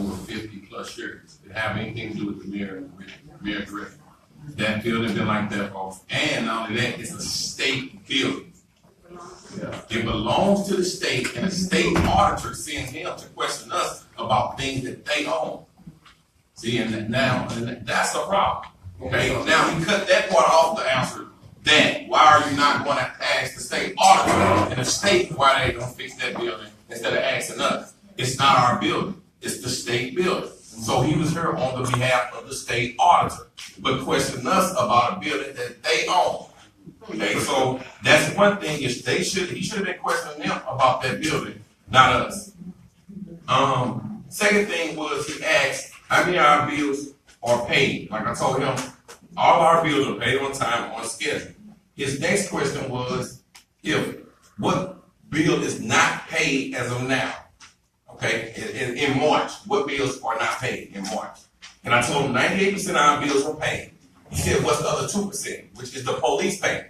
over 50 plus years. It have anything to do with the Mayor Griffin. That building been like that for, and not only that, it's a state building. It belongs to the state, and the state auditor sends him to question us about things that they own. See, and that's a problem. Okay, now he cut that part off to answer that. Why are you not going to ask the state auditor and the state why they don't fix that building instead of asking us? It's not our building, it's the state building. So he was here on the behalf of the state auditor, but questioning us about a building that they own. Okay, so that's one thing. He should have been questioning them about that building, not us. Second thing was he asked how many of our bills are paid. Like I told him, all our bills are paid on time, on schedule. His next question was what bill is not paid as of now. Okay, in March, what bills are not paid in March? And I told him 98% of our bills are paid. He said, what's the other 2%, which is the police payment?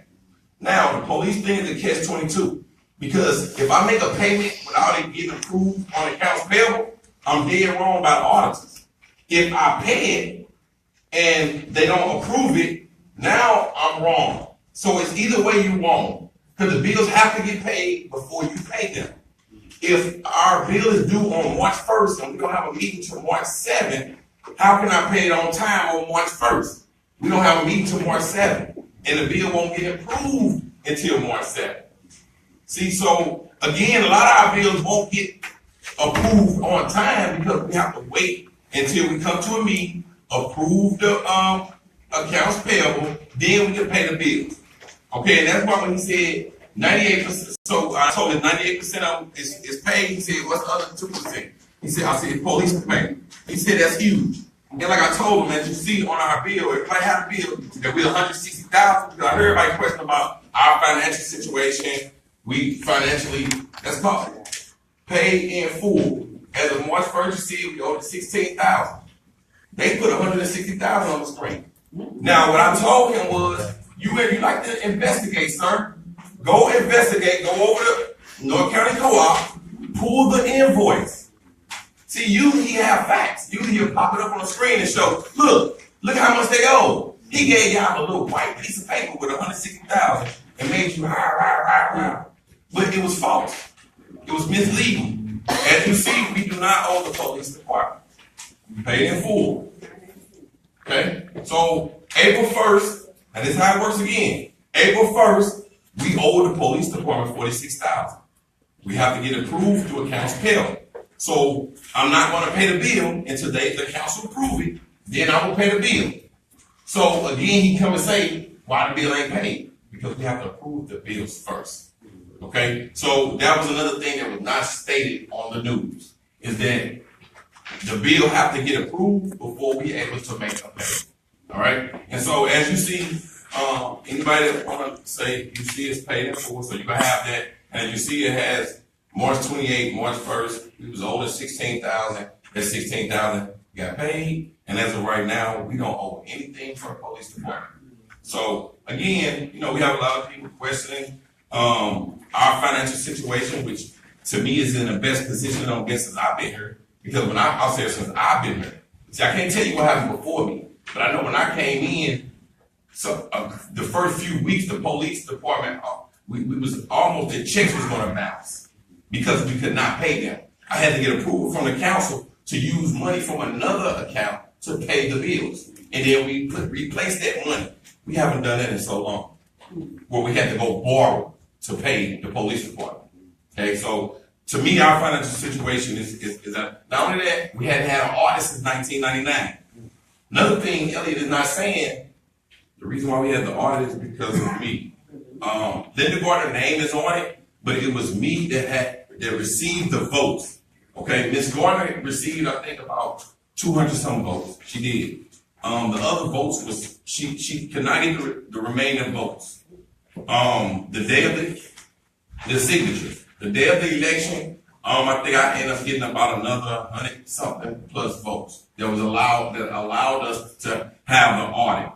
Now, the police thing is a catch-22, because if I make a payment without it getting approved on accounts payable, I'm dead wrong by the auditors. If I pay it and they don't approve it, now I'm wrong. So it's either way you want, because the bills have to get paid before you pay them. If our bill is due on March 1st and we don't have a meeting till March 7th, how can I pay it on time on March 1st? We don't have a meeting till March 7th, and the bill won't get approved until March 7th. See, so again, a lot of our bills won't get approved on time because we have to wait until we come to a meeting, approve the accounts payable, then we can pay the bills. Okay, and that's why when he said 98%, so I told him 98% of them is paid. He said, what's the other 2%? He said, I said, police payment. He said, that's huge. And like I told him, as you see on our bill, if I had a bill that we're $160,000, because I heard everybody question about our financial situation, we financially, that's called paid in full. As of March 1st, you see, we owed $16,000. They put $160,000 on the screen. Now, what I told him was, you like to investigate, sir. Go investigate, go over to North County Co-op, pull the invoice. See, usually he have facts. Usually he'll pop it up on the screen and show, look how much they owe. He gave y'all a little white piece of paper with $160,000 and made you high. But it was false. It was misleading. As you see, we do not owe the police department. We pay in full. Okay? So April 1st, and this is how it works again. April 1st, we owe the police department $46,000. We have to get approved through accounts payable. So I'm not going to pay the bill until the council approve it. Then I will pay the bill. So again, he come and say, why the bill ain't paid? Because we have to approve the bills first. Okay? So that was another thing that was not stated on the news, is that the bill have to get approved before we able to make a payment. All right? And so as you see, anybody that want to say you see it's paid in full, so you can have that. And you see it has March 28th, March 1st, we was owed $16,000. That $16,000 got paid. And as of right now, we don't owe anything for the police department. So again, we have a lot of people questioning our financial situation, which to me is in the best position on guess since I've been here. Because I'll say since I've been here. See, I can't tell you what happened before me, but I know when I came in, so the first few weeks, the police department, we was almost, the checks was going to bounce because we could not pay them. I had to get approval from the council to use money from another account to pay the bills. And then we replaced that money. We haven't done that in so long, where we had to go borrow to pay the police department. Okay, so to me, our financial situation is that not only that, we hadn't had an audit since 1999. Another thing Elliott is not saying, the reason why we had the audit is because of me. Linda Gardner's name is on it, but it was me that received the votes. Okay, Ms. Gardner received, I think, about 200 some votes. She did. The other votes was she could not get the remaining votes. The day of the signatures, the day of the election, I think I ended up getting about another 100 something plus votes that allowed us to have the audit.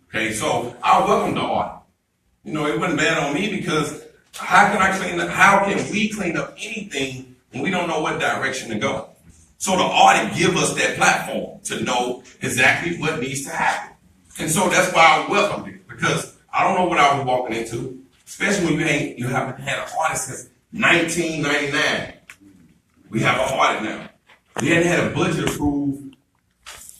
Okay, so I welcome the audit. It wasn't bad on me because how can we clean up anything when we don't know what direction to go? So the audit give us that platform to know exactly what needs to happen. And so that's why I welcomed it, because I don't know what I was walking into, especially when you haven't had an audit since 1999. We have an audit now. We hadn't had a budget approved.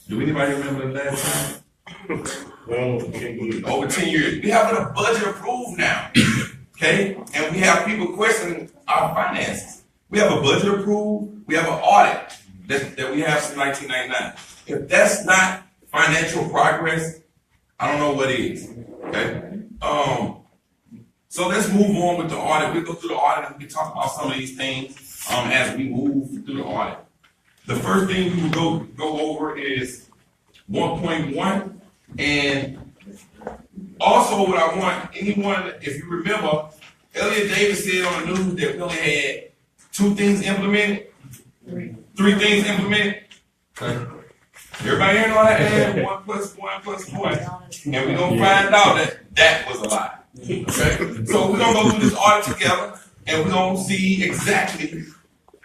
Do anybody remember the last time? Over 10 years. We have a budget approved now. Okay? And we have people questioning our finances. We have a budget approved. We have an audit that we have since 1999. If that's not financial progress, I don't know what is. Okay? So let's move on with the audit. We'll go through the audit and we can talk about some of these things as we move through the audit. The first thing we will go over is 1.1. And also what I want anyone, if you remember, Elliott Davis said on the news that we only had 2 things implemented, 3 things implemented. Okay. Everybody here know how to add 1 plus 1 plus 1. And we're going to find out that was a lie. Okay? So we're going to go through this audit together and we're going to see exactly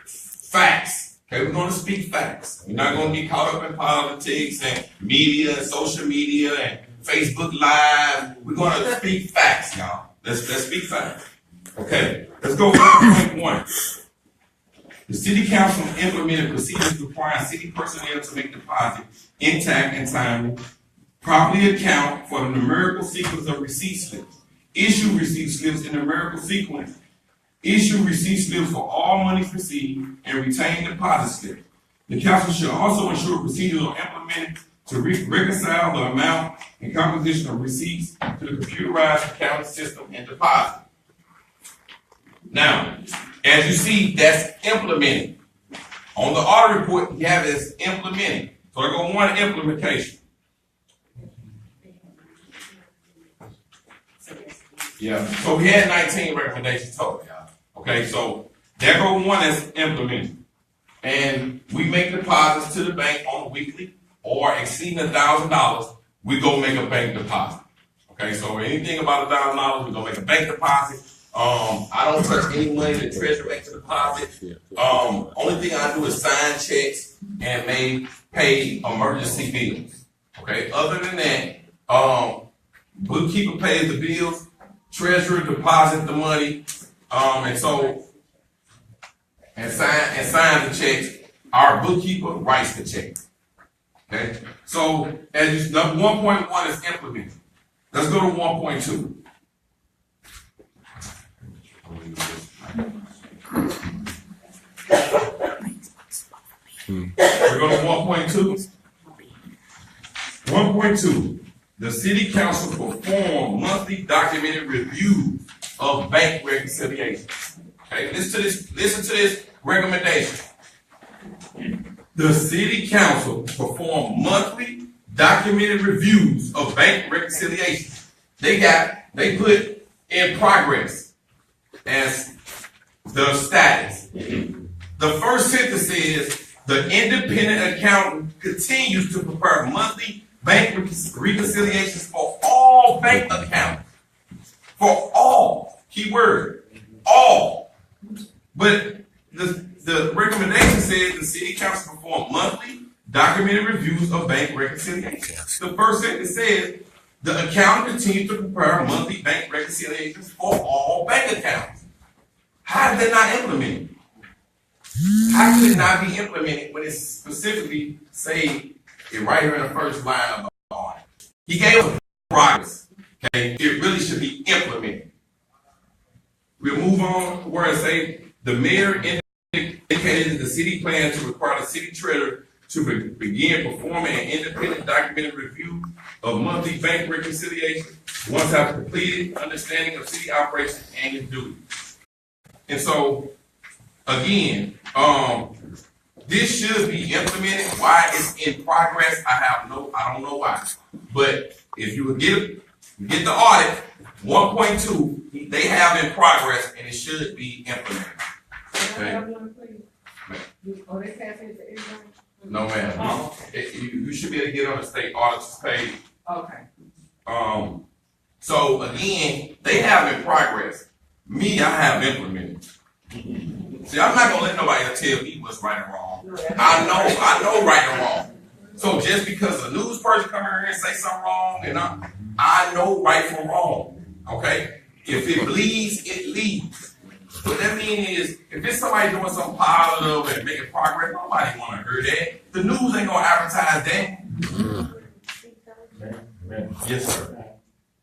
facts. Okay, we're going to speak facts. We're not going to get caught up in politics and media and social media and Facebook Live. We're going to speak facts, y'all. Let's speak facts. Okay, let's go 1.1. The City Council implemented procedures requiring city personnel to make deposits intact and timely, properly account for the numerical sequence of receipt slips, issue receipt slips in numerical sequence, issue receipt slips for all monies received, and retain deposit slips. The council should also ensure procedures are implemented to reconcile the amount and composition of receipts to the computerized accounting system and deposit. Now, as you see, that's implemented. On the audit report, you have it as implemented. So I go 1, implementation. Yeah, so we had 19 recommendations total, y'all. Okay, so there go 1 as implemented. And we make deposits to the bank on a weekly or exceeding $1,000, we go make a bank deposit. Okay, so anything about $1,000, we go make a bank deposit. I don't touch any money that treasury makes a deposit. Only thing I do is sign checks and may pay emergency bills. Okay, other than that, bookkeeper pays the bills, treasurer deposits the money, and signs the checks. Our bookkeeper writes the check. Okay, so as you, number 1.1 is implemented. Let's go to 1.2. We're going to 1.2. 1.2. The City Council perform monthly documented reviews of bank reconciliations. Okay, listen to this recommendation. The City Council perform monthly documented reviews of bank reconciliations. They put in progress as the status. The first sentence says the independent accountant continues to prepare monthly bank reconciliations for all bank accounts. For all, keyword, all. But the recommendation says the City Council perform monthly documented reviews of bank reconciliations. The first sentence says the accountant continues to prepare monthly bank reconciliations for all bank accounts. How is that not implemented? How could it not be implemented when it specifically say it right here in the first line of the audit? He gave us progress. Okay, it really should be implemented. We'll move on where it say the mayor indicated the city plans to require the city treasurer to begin performing an independent documented review of monthly bank reconciliation once have completed understanding of city operations and its duties. And so, again, this should be implemented. Why it's in progress, I don't know why. But if you would get the audit, 1.2, they have in progress and it should be implemented. Okay. No, ma'am. Oh, okay. You should be able to get on the state auditor's page. Okay. So again, they have in progress. Me, I have implemented. See, I'm not gonna let nobody tell me what's right and wrong. I know right and wrong. So just because a news person come here and say something wrong, and I know right from wrong. Okay? If it bleeds, it leads. What that means is, if it's somebody doing something positive and making progress, nobody want to hear that. The news ain't gonna advertise that. Yes, sir.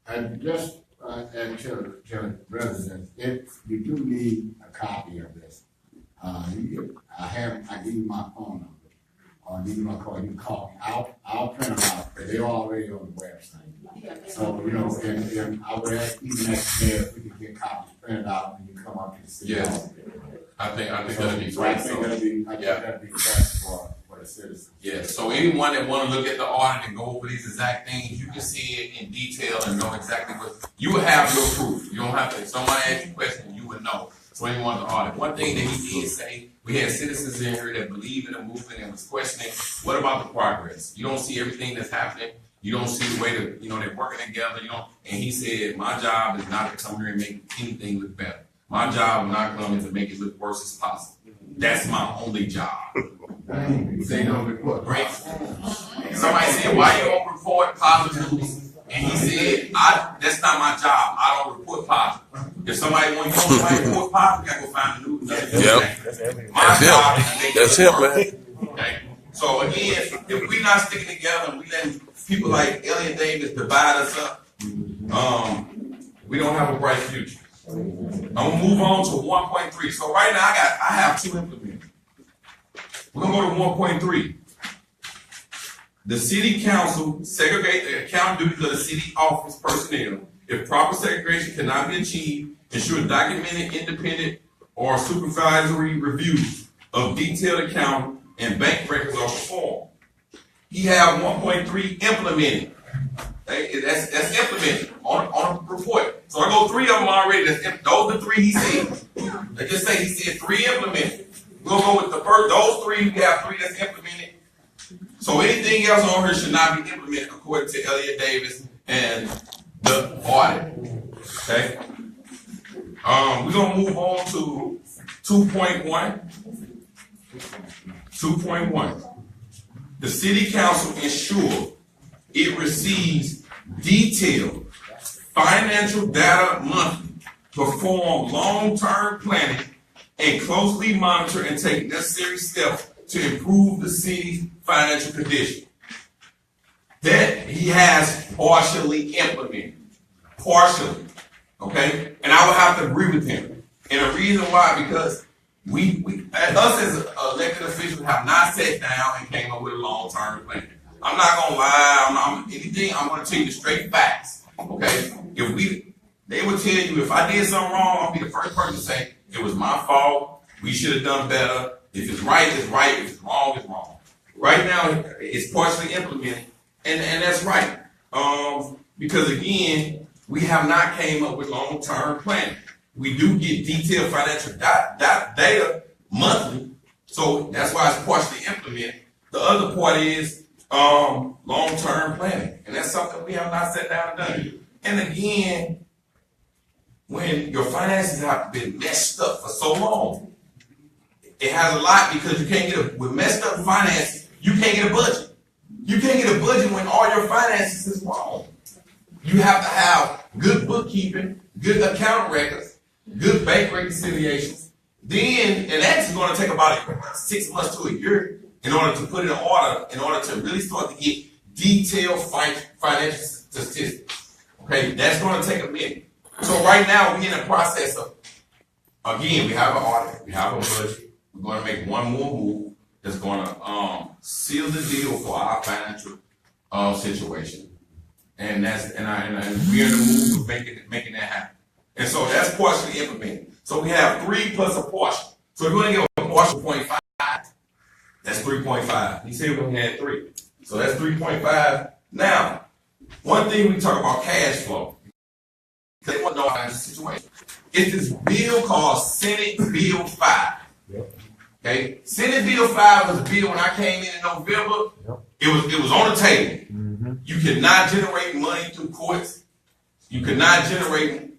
And just and to residents, if you do need a copy of this, I give you my phone number, or I give you my call. You can call me. I'll print them out. They're already on the website. So and I would ask even next day if we could get copies printed out when you come up to the city. Yes. I think that'd be great. I think that'd be best for the citizens. Yeah, so anyone that want to look at the audit and go over these exact things, you can see it in detail and know exactly what you will have your proof. You don't have to. If somebody asks you a question, you would know. So anyone to audit. One thing that he did say, we had citizens in here that believe in the movement and was questioning, what about the progress? You don't see everything that's happening. You don't see the way that they're working together. And he said, my job is not to come here and make anything look better. My job is not coming to make it look worse as possible. That's my only job. They don't report. Great. Somebody said, why you don't report positive news? And he said, that's not my job. I don't report positive. If somebody wants to report positive, you gotta go find the news. That's him, man. Okay. So again, if we're not sticking together and we letting people like Elliott Davis divide us up, we don't have a bright future. I'm gonna move on to 1.3. So right now I have two implemented. We're gonna go to 1.3. The city council segregate the account duties of the city office personnel. If proper segregation cannot be achieved, ensure documented, independent, or supervisory reviews of detailed account and bank records are performed. He have 1.3 implemented. That's implemented on a report. So I go 3 of them already. Those are the 3 he said. I just say he said 3 implemented. We'll go with the first. Those 3. We have 3 that's implemented. So anything else on here should not be implemented according to Elliott Davis and the audit. Okay. We're gonna move on to 2.1. 2.1. The city council ensure it receives detailed financial data monthly, perform long-term planning, and closely monitor and take necessary steps to improve the city's financial condition. That he has partially implemented. Partially. Okay? And I would have to agree with him. And the reason why, because us as elected officials have not sat down and came up with a long-term plan. I'm not gonna lie, I'm gonna tell you the straight facts. Okay? They would tell you if I did something wrong, I'll be the first person to say, it was my fault, we should have done better. If it's right, it's right. If it's wrong, it's wrong. Right now, it's partially implemented, and that's right. Because again, we have not came up with long-term planning. We do get detailed financial data monthly, so that's why it's partially implemented. The other part is long-term planning, and that's something we have not sat down and done. And again, when your finances have been messed up for so long, it has a lot because you can't get with messed up finances, you can't get a budget. You can't get a budget when all your finances is wrong. You have to have good bookkeeping, good account records, good bank reconciliations. Then, and that's going to take about 6 months to a year in order to put it in order, in order to really start to get detailed financial statistics. Okay, that's going to take a minute. So right now, we're in the process of, again, we have an audit, we have a budget. We're going to make one more move that's going to seal the deal for our financial situation, and we're in the move of making that happen. And so that's partially implemented. So we have 3 plus a portion. So if we're going to give a partial 0.5, that's 3.5. He said we only had 3, so that's 3.5. Now, one thing we talk about cash flow. Because they want to know our financial situation. It's this bill called Senate Bill 5. Okay, Senate Bill 5 was a bill when I came in November. It was on the table. You cannot generate money through courts. You cannot generate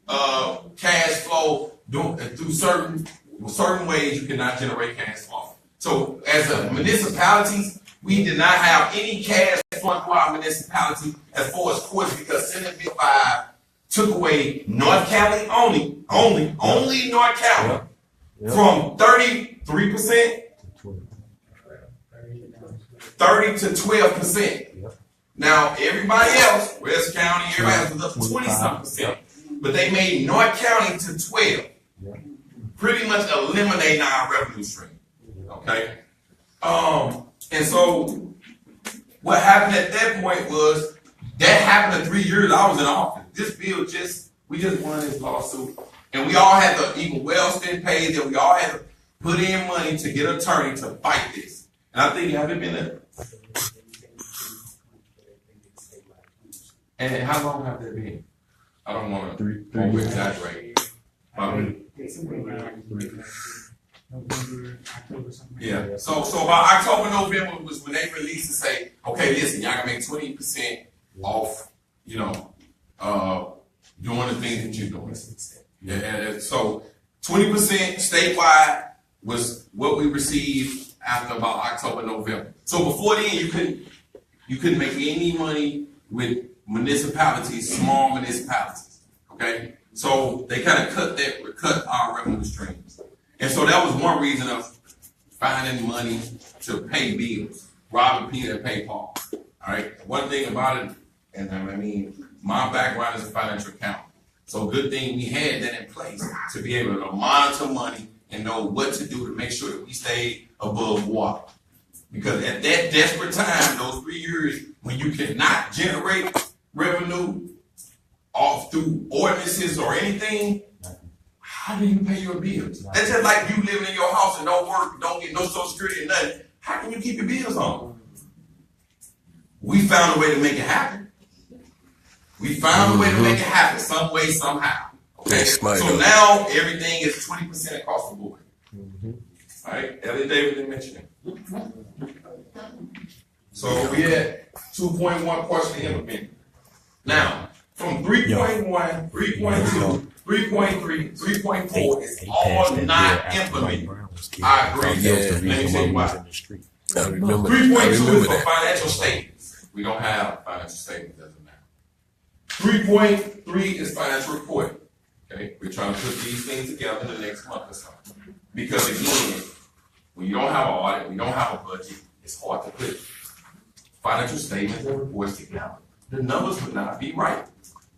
cash flow through certain ways. You cannot generate cash flow. So as a municipalities, we did not have any cash flowing through our municipality as far as courts because Senate Bill 5 took away North County only North County from 33%, 30 to 12%. Now everybody else, West County, everybody else was up 20-something%, but they made North County to 12, pretty much eliminating our revenue stream. Okay, and so what happened at that point was that happened in 3 years I was in office. This bill we just won this lawsuit, and we all had to, even Wellston paid that, we all had to put in money to get an attorney to fight this. And I think it hasn't been a. And how long have they been? I don't want to exaggerate. Yeah. So about October, November was when they released and say, okay, listen, y'all can make 20% off, doing the things that you're doing. Yeah. And so 20% statewide was what we received after about October, November. So before then, you couldn't make any money with municipalities, small municipalities. Okay, so they kind of cut our revenue streams, and so that was one reason of finding money to pay bills, robbing Peter and pay Paul. All right, one thing about it, and I mean, my background is a financial accountant, so good thing we had that in place to be able to monitor money and know what to do to make sure that we stay above water. Because at that desperate time, those 3 years when you cannot generate revenue off through ordinances or anything, how do you pay your bills? That's just like you living in your house and don't work, don't get no Social Security or nothing. How can you keep your bills on? We found a way to make it happen. We found a way to make it happen some way, somehow. Okay, so now everything is 20% across the board. All right, Elliott Davis didn't mention it. So we had 2.1 partially implemented. Now, from 3.1, 3.2, 3.3, 3.4 is all not implemented. I agree. Let me tell you why. 3.2 is for financial statements. We don't have financial statements as of now. 3.3 is financial reporting. Okay, we're trying to put these things together in the next month or so. Because again, when you don't have an audit, we don't have a budget, it's hard to put financial statements and reports together. The numbers would not be right.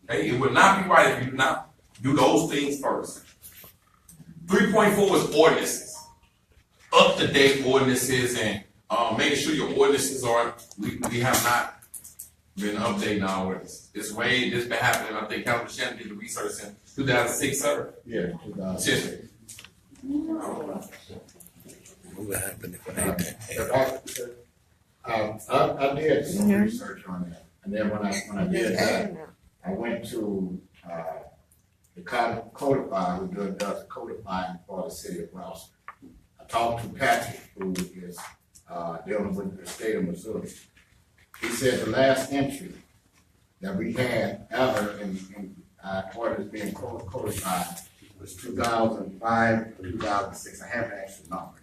Okay, it would not be right if you do not do those things first. 3.4 is ordinances, up-to-date ordinances, and making sure your ordinances are. We have not been updating our ordinances. This been happening. I think Councilman Shannon did the research in 2006, sir. Yeah, 2006. What would happen if I had that? I did some research on that, and then when I did that, I went to the codifier who does the codifying for the city of Wellston. I talked to Patrick, who is dealing with the state of Missouri. He said the last entry that we had ever in orders being codified was 2005 or 2006. I have the actual numbers.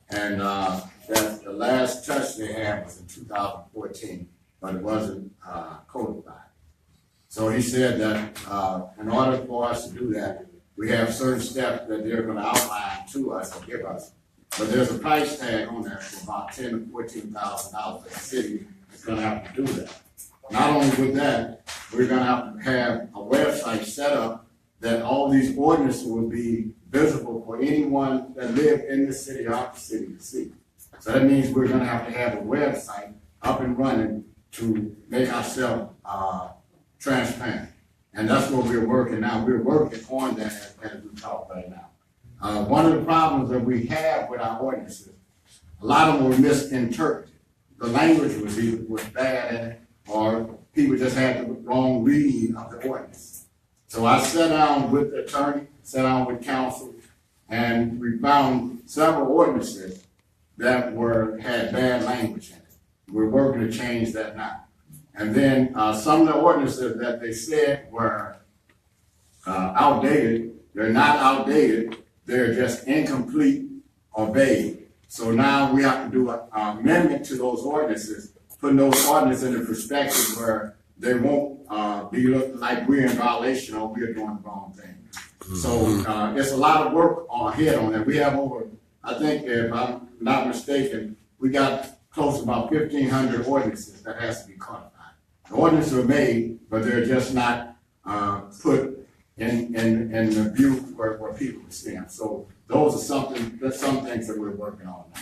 And that the last touch they had was in 2014, but it wasn't codified. So he said that in order for us to do that, we have certain steps that they're going to outline to us and give us. But there's a price tag on there for about $10,000 to $14,000. The city is going to have to do that. Not only with that, we're going to have a website set up that all these ordinances will be visible for anyone that live in the city or out the city to see. So that means we're going to have a website up and running to make ourselves transparent. And that's what we're working now. We're working on that as we talk right now. One of the problems that we have with our ordinances, a lot of them were misinterpreted. The language was bad in it, or people just had the wrong reading of the ordinance. So I sat down with the attorney, sat down with counsel, and we found several ordinances that had bad language in it. We're working to change that now. And then some of the ordinances that they said were outdated, they're not outdated, they're just incomplete or vague. So now we have to do an amendment to those ordinances, putting those ordinances in a perspective where they won't be looking like we're in violation or we're doing the wrong thing. So it's a lot of work ahead on that. We have over, I think if I'm not mistaken, we got close to about 1,500 ordinances that has to be codified. The ordinances are made, but they're just not put in the view where people can see them. So that's some things that we're working on now.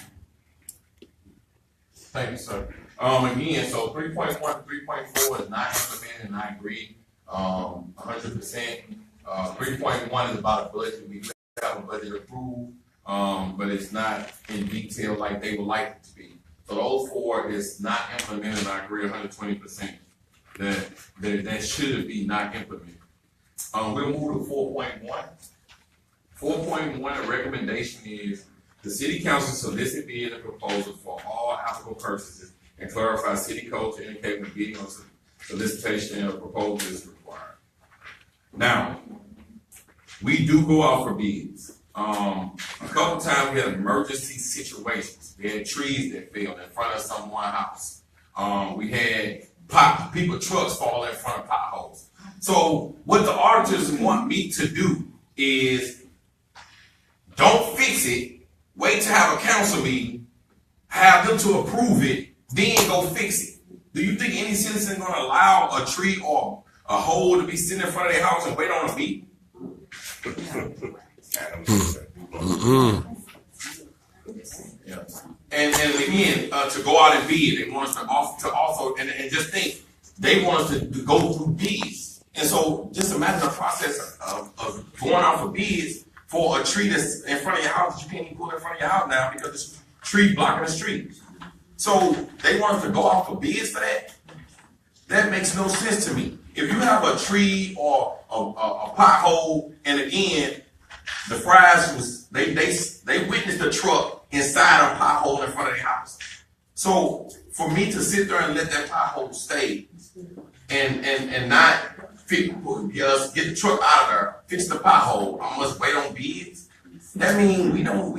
Thank you, sir. Again, so 3.1 to 3.4 is not implemented, and I agree, 100%. 3.1 is about a budget. We have a budget approved, but it's not in detail like they would like it to be. So the 04 is not implemented, and I agree 120% that should be not implemented. We'll move to 4.1. 4.1, the recommendation is the city council solicit bid and proposal for all applicable purchases and clarify city code to indicate when bidding on solicitation of proposal is required. Now, we do go out for bids. A couple times we had emergency situations. We had trees that fell in front of someone's house. We had people trucks fall in front of potholes. So what the auditors want me to do is don't fix it, wait to have a council meeting, have them to approve it, then go fix it. Do you think any citizen gonna allow a tree or a hole to be sitting in front of their house and wait on a meeting? Yeah. And again, to go out and bid, they want us to also and just think they want us to go through bids. And so just imagine the process of going out for bids for a tree that's in front of your house that you can't even pull in front of your house now because this tree blocking the street. So they want us to go out for bids for that? That makes no sense to me. If you have a tree or a pothole, and again, the fries was they witnessed the truck inside a pothole in front of their house. So for me to sit there and let that pothole stay and not get the truck out of there, fix the pothole, I must wait on bids. That means we don't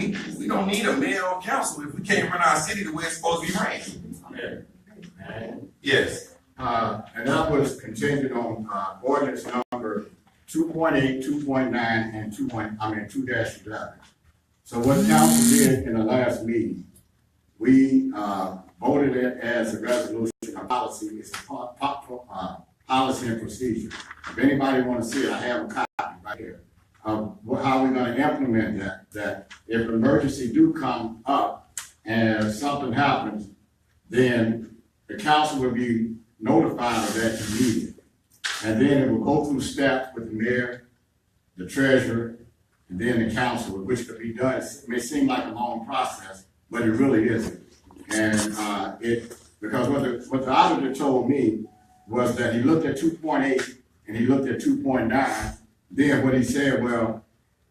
need a mayor or council if we can't run our city the way it's supposed to be ran. Yeah. Yes. And that was contingent on ordinance number 2.8, 2.9, and 2-11. So what council did in the last meeting, we voted it as a resolution of policy. It's a policy and procedure. If anybody want to see it, I have a copy right here of how we're going to implement that if an emergency do come up and something happens, then the council will be notified of that immediately. And then it will go through steps with the mayor, the treasurer, and then the council, which could be done. It may seem like a long process, but it really isn't. And because what the auditor told me was that he looked at 2.8 and he looked at 2.9. Then what he said, well,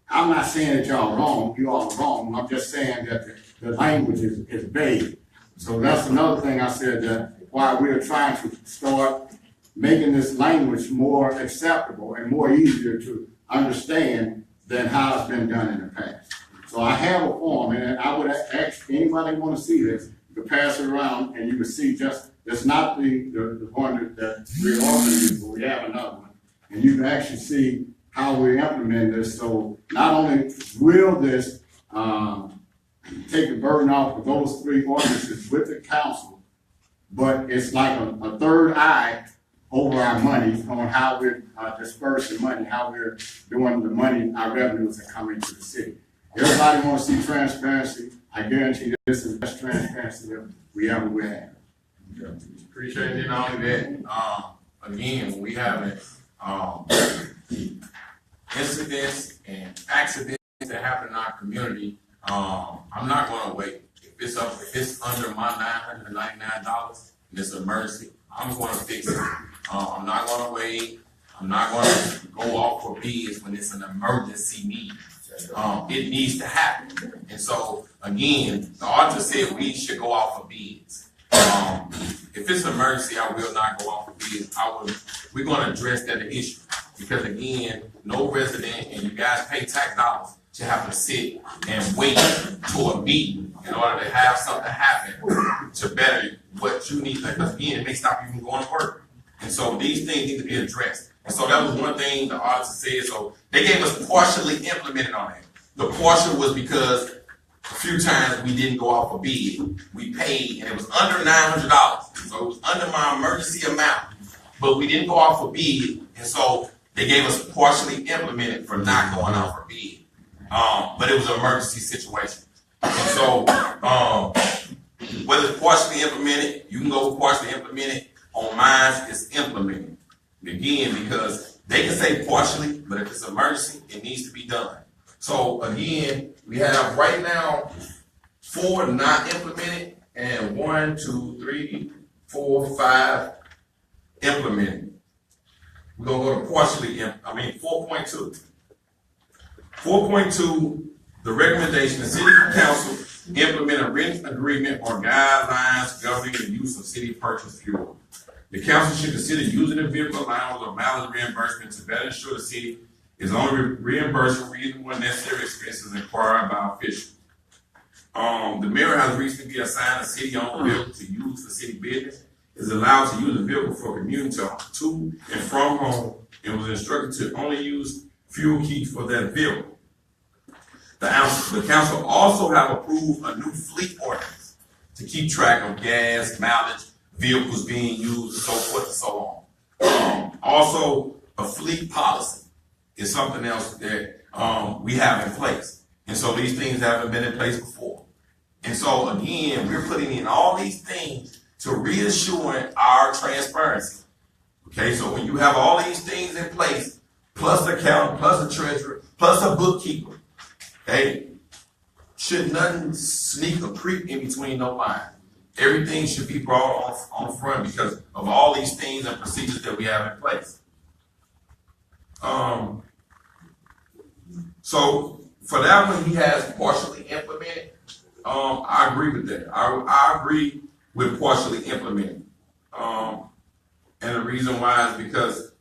I'm not saying that y'all wrong, you all are wrong. I'm just saying that the language is vague. So that's another thing I said, that while we're trying to start making this language more acceptable and more easier to understand than how it's been done in the past. So I have a form, and I would ask anybody want to see this, you can pass it around and you can see it's not the one that we're offering, but we have another one. And you can actually see how we implement this. So not only will this take the burden off of those three ordinances with the council, but it's like a third eye over our money on how we're dispersing money, how we're doing the money, our revenues that come into the city. Everybody wants to see transparency. I guarantee this is the best transparency that we ever will have. Appreciate it. Not only that, again, we having incidents and accidents that happen in our community. I'm not going to wait. If it's under my $999 and it's an emergency, I'm going to fix it. I'm not going to wait. I'm not going to go off for bids when it's an emergency need. It needs to happen. And so, again, the auditor said we should go off for bids. If it's an emergency, I will not go off for bids. We're going to address that issue. Because, again, no resident, and you guys pay tax dollars, to have to sit and wait to a meeting in order to have something happen to better what you need, because again, it may stop you from going to work. And so these things need to be addressed. And so that was one thing the auditor said. So they gave us partially implemented on that. The partial was because a few times we didn't go off a bid. We paid, and it was under $900. So it was under my emergency amount, but we didn't go off a bid. And so they gave us partially implemented for not going off a bid. But it was an emergency situation. And so whether it's partially implemented, you can go with partially implemented. On mine, it's implemented. Again, because they can say partially, but if it's an emergency, it needs to be done. So again, we have right now 4 not implemented and 1, 2, 3, 4, 5 implemented. We're gonna go to partially, 4.2. 4.2, the recommendation, the city council implement a written agreement or guidelines governing the use of city purchased fuel. The council should consider using the vehicle allowance or mileage reimbursement to better ensure the city is only reimbursed for reasonable and necessary expenses inquired by officials. The mayor has recently been assigned a city-owned vehicle to use for city business, is allowed to use the vehicle for commuting to and from home, and was instructed to only use fuel keys for that vehicle. The council also have approved a new fleet ordinance to keep track of gas, mileage, vehicles being used, so forth and so on. Also, a fleet policy is something else that we have in place. And so these things haven't been in place before. And so again, we're putting in all these things to reassure our transparency. Okay, so when you have all these things in place, plus the accountant, plus the treasurer, plus a bookkeeper, okay, should nothing sneak or creep in between no lines. Everything should be brought on front because of all these things and procedures that we have in place. So for that one, he has partially implemented. I agree with that. I agree with partially implemented. And the reason why is because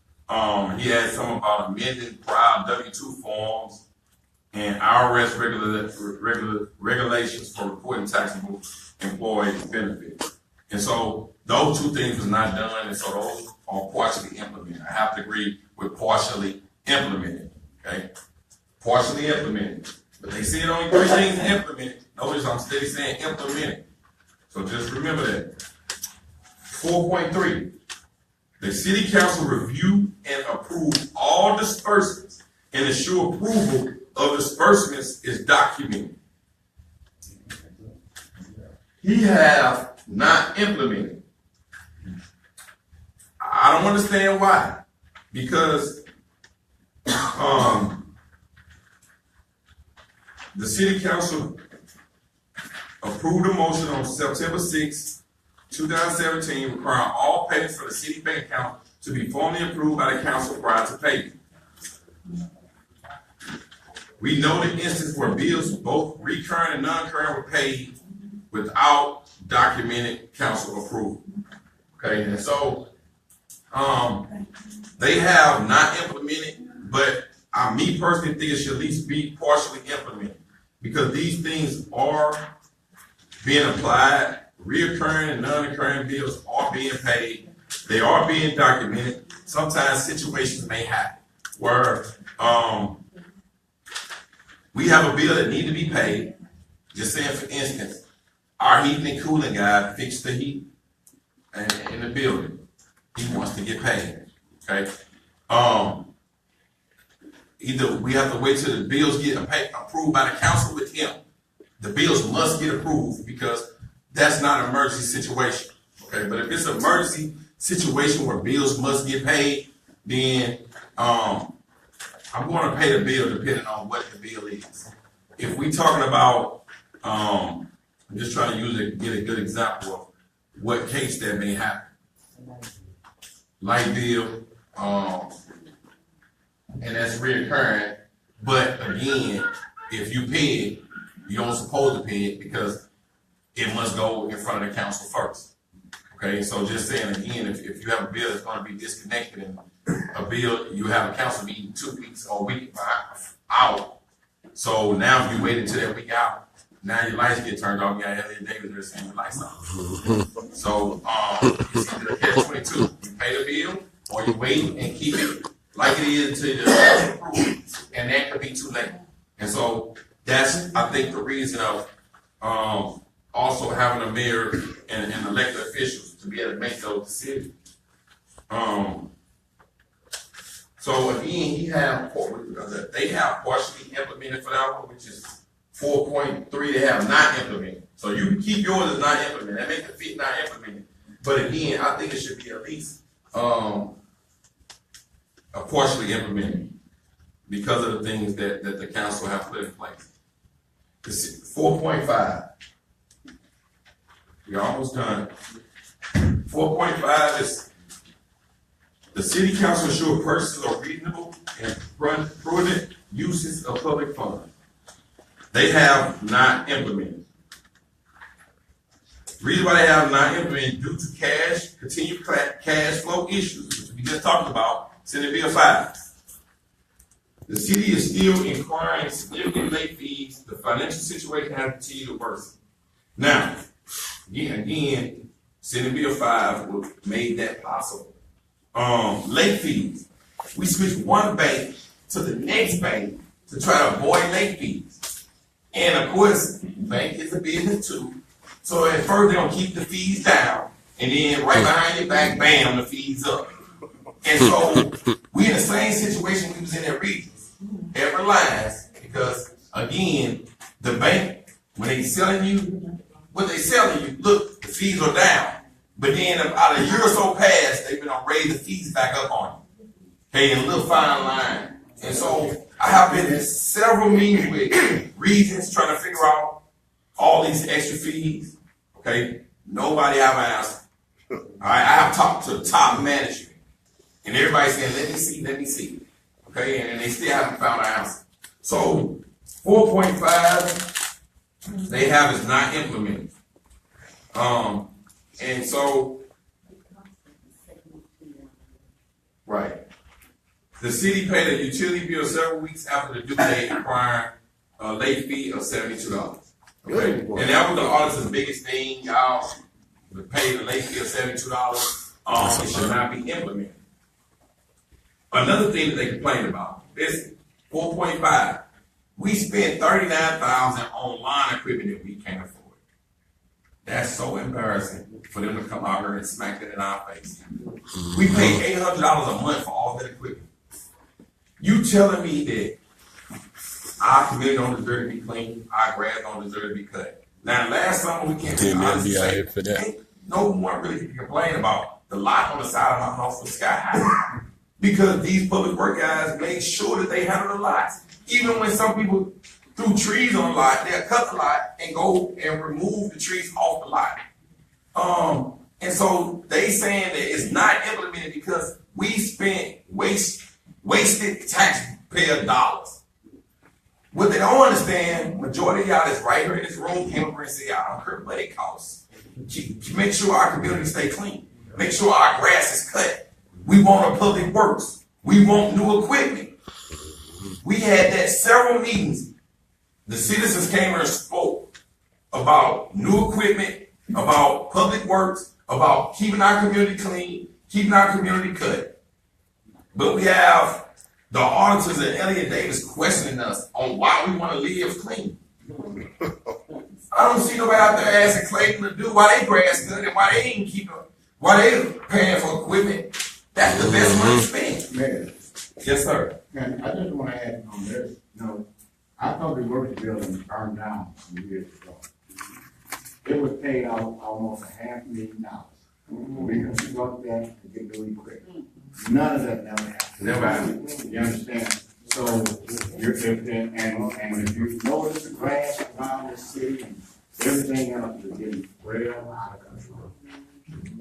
he had some about amending prior W-2 forms and IRS regulations for reporting taxable employee benefits. And so those 2 things was not done, and so those are partially implemented. I have to agree with partially implemented, okay? Partially implemented. But they said only 3 things implemented. Notice I'm steady saying implemented. So just remember that. 4.3, the city council review and approve all disbursements and ensure approval of disbursements is documented. He have not implemented. I don't understand why. Because the city council approved a motion on September 6, 2017, requiring all payments for the city bank account to be formally approved by the council prior to payment. We know the instance where bills, both recurring and non-current, were paid without documented council approval. Okay, and so they have not implemented, but me personally think it should at least be partially implemented because these things are being applied. Reoccurring and non-occurring bills are being paid. They are being documented. Sometimes situations may happen where we have a bill that needs to be paid. Just saying, for instance, our heating and cooling guy fixed the heat in the building. He wants to get paid. Okay. Either we have to wait till the bills get approved by the council with him. The bills must get approved because that's not an emergency situation. Okay, but if it's an emergency situation where bills must get paid, then I'm going to pay the bill depending on what the bill is. If we talking about, I'm just trying to get a good example of what case that may happen. Light bill, and that's reoccurring. But again, if you pay it, you don't supposed to pay it because it must go in front of the council first. Okay, so just saying again, if you have a bill that's going to be disconnected and a bill, you have a council meeting 2 weeks or a week out, So now if you wait until that week out, now your lights get turned off. You got Elliott Davis there saying your lights off. So it's either catch-22. You pay the bill, or you wait and keep it like it is until the approved, and that could be too late. And so that's, I think, the reason of also having a mayor and elected officials to be able to make those decisions. So again, they have partially implemented for that one, which is 4.3 they have not implemented. So you can keep yours as not implemented. That makes the fit not implemented. But again, I think it should be at least partially implemented because of the things that the council have put in place. 4.5. We're almost done. 4.5 is the city council ensure purchases are reasonable and prudent uses of public funds. They have not implemented. The reason why they have not implemented due to continued cash flow issues, which we just talked about, Senate Bill 5. The city is still incurring significant late fees. The financial situation has continued to worsen. Now, again, Senate Bill 5 made that possible. Late fees. We switched one bank to the next bank to try to avoid late fees. And of course, bank is a business too. So at first they're gonna keep the fees down, and then right behind your back, bam, the fees up. And so we in the same situation we was in at Regions. Every lines, because again, the bank, when they selling you, what they selling you, look, the fees are down. But then about a year or so past, they've been gonna raise the fees back up on you. Okay, in a little fine line. And so I have been in several meetings with Regions trying to figure out all these extra fees. Okay, nobody have an answer. All right, I have talked to the top management, and everybody saying, let me see. Okay, and they still haven't found an answer. So 4.5 they have is not implemented. And so, right. The city paid a utility bill several weeks after the due date, requiring a late fee of $72. Okay, and that was the auditor's biggest thing. Y'all pay the late fee of $72. It should not be implemented. Another thing that they complained about is 4.5. We spent $39,000 on line equipment that we can't afford. That's so embarrassing for them to come out here and smack it in our face. We pay $800 a month for all that equipment. You telling me that our community don't deserve to be clean, our grass don't deserve to be cut. Now, last summer we can't say no one really can complain about the lot on the side of my house was sky high because these public work guys made sure that they handle the lots. Even when some people threw trees on the lot, they'll cut the lot and go and remove the trees off the lot. And so they saying that it's not implemented because we spent wasted taxpayer dollars. What they don't understand, majority of y'all that's right here in this room came over and said, I don't care what it costs. Make sure our community stay clean. Make sure our grass is cut. We want a public works. We want new equipment. We had that several meetings. The citizens came here and spoke about new equipment, about public works, about keeping our community clean, keeping our community cut. But we have the auditors and Elliott Davis questioning us on why we want to live clean. I don't see nobody out there asking Clayton to do why they grass good and why they ain't keeping, why they paying for equipment. That's the best money spent. Man. Yes, sir. Man, I just want to add on this. I thought the works building burned down some years ago. It was paid out almost $500,000. We construct that and get new equipment. None of that never happened. Never happened. You understand? So, and if you notice the grass around the city and everything else is getting well out of control.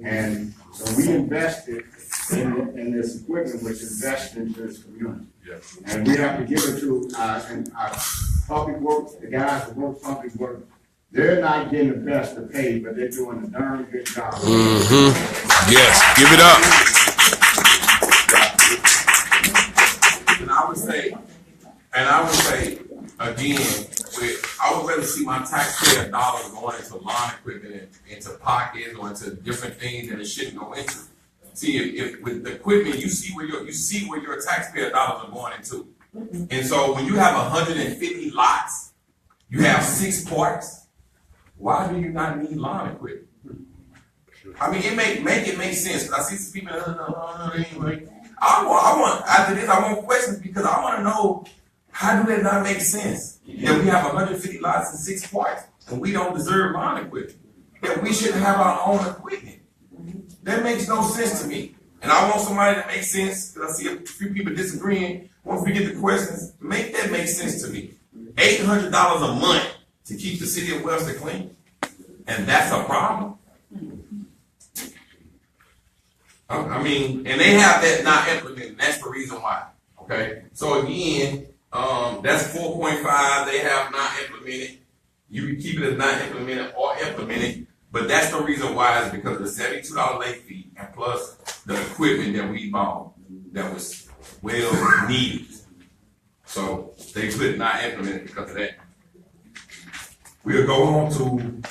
And so we invested in this equipment, which invested into this community. Yes. And we have to give it to our public works, the guys that work public work. They're not getting the best of pay, but they're doing a darn good job. Mm-hmm. Yes, give it up. And I would say, again, I would rather see my taxpayer dollars going into lawn equipment and into pockets or into different things that it shouldn't go into. See, if with the equipment, you see where your taxpayer dollars are going into. And so when you have 150 lots, you have 6 parks, why do you not need lawn equipment? I mean, it make it make sense. I see some people anyway. I want after this, I want questions because I want to know, how do that not make sense? That we have 150 lots and 6 parks and we don't deserve lawn equipment. That we shouldn't have our own equipment. That makes no sense to me. And I want somebody that makes sense, because I see a few people disagreeing. Once we get the questions, make that make sense to me. $800 a month to keep the city of Wellston clean, and that's a problem. I mean, and they have that not implemented. That's the reason why. Okay, so again, that's 4.5. They have not implemented. You can keep it as not implemented or implemented, but that's the reason why is because of the $72 late fee and plus the equipment that we bought that was well needed. So they could not implement it because of that. We'll go on to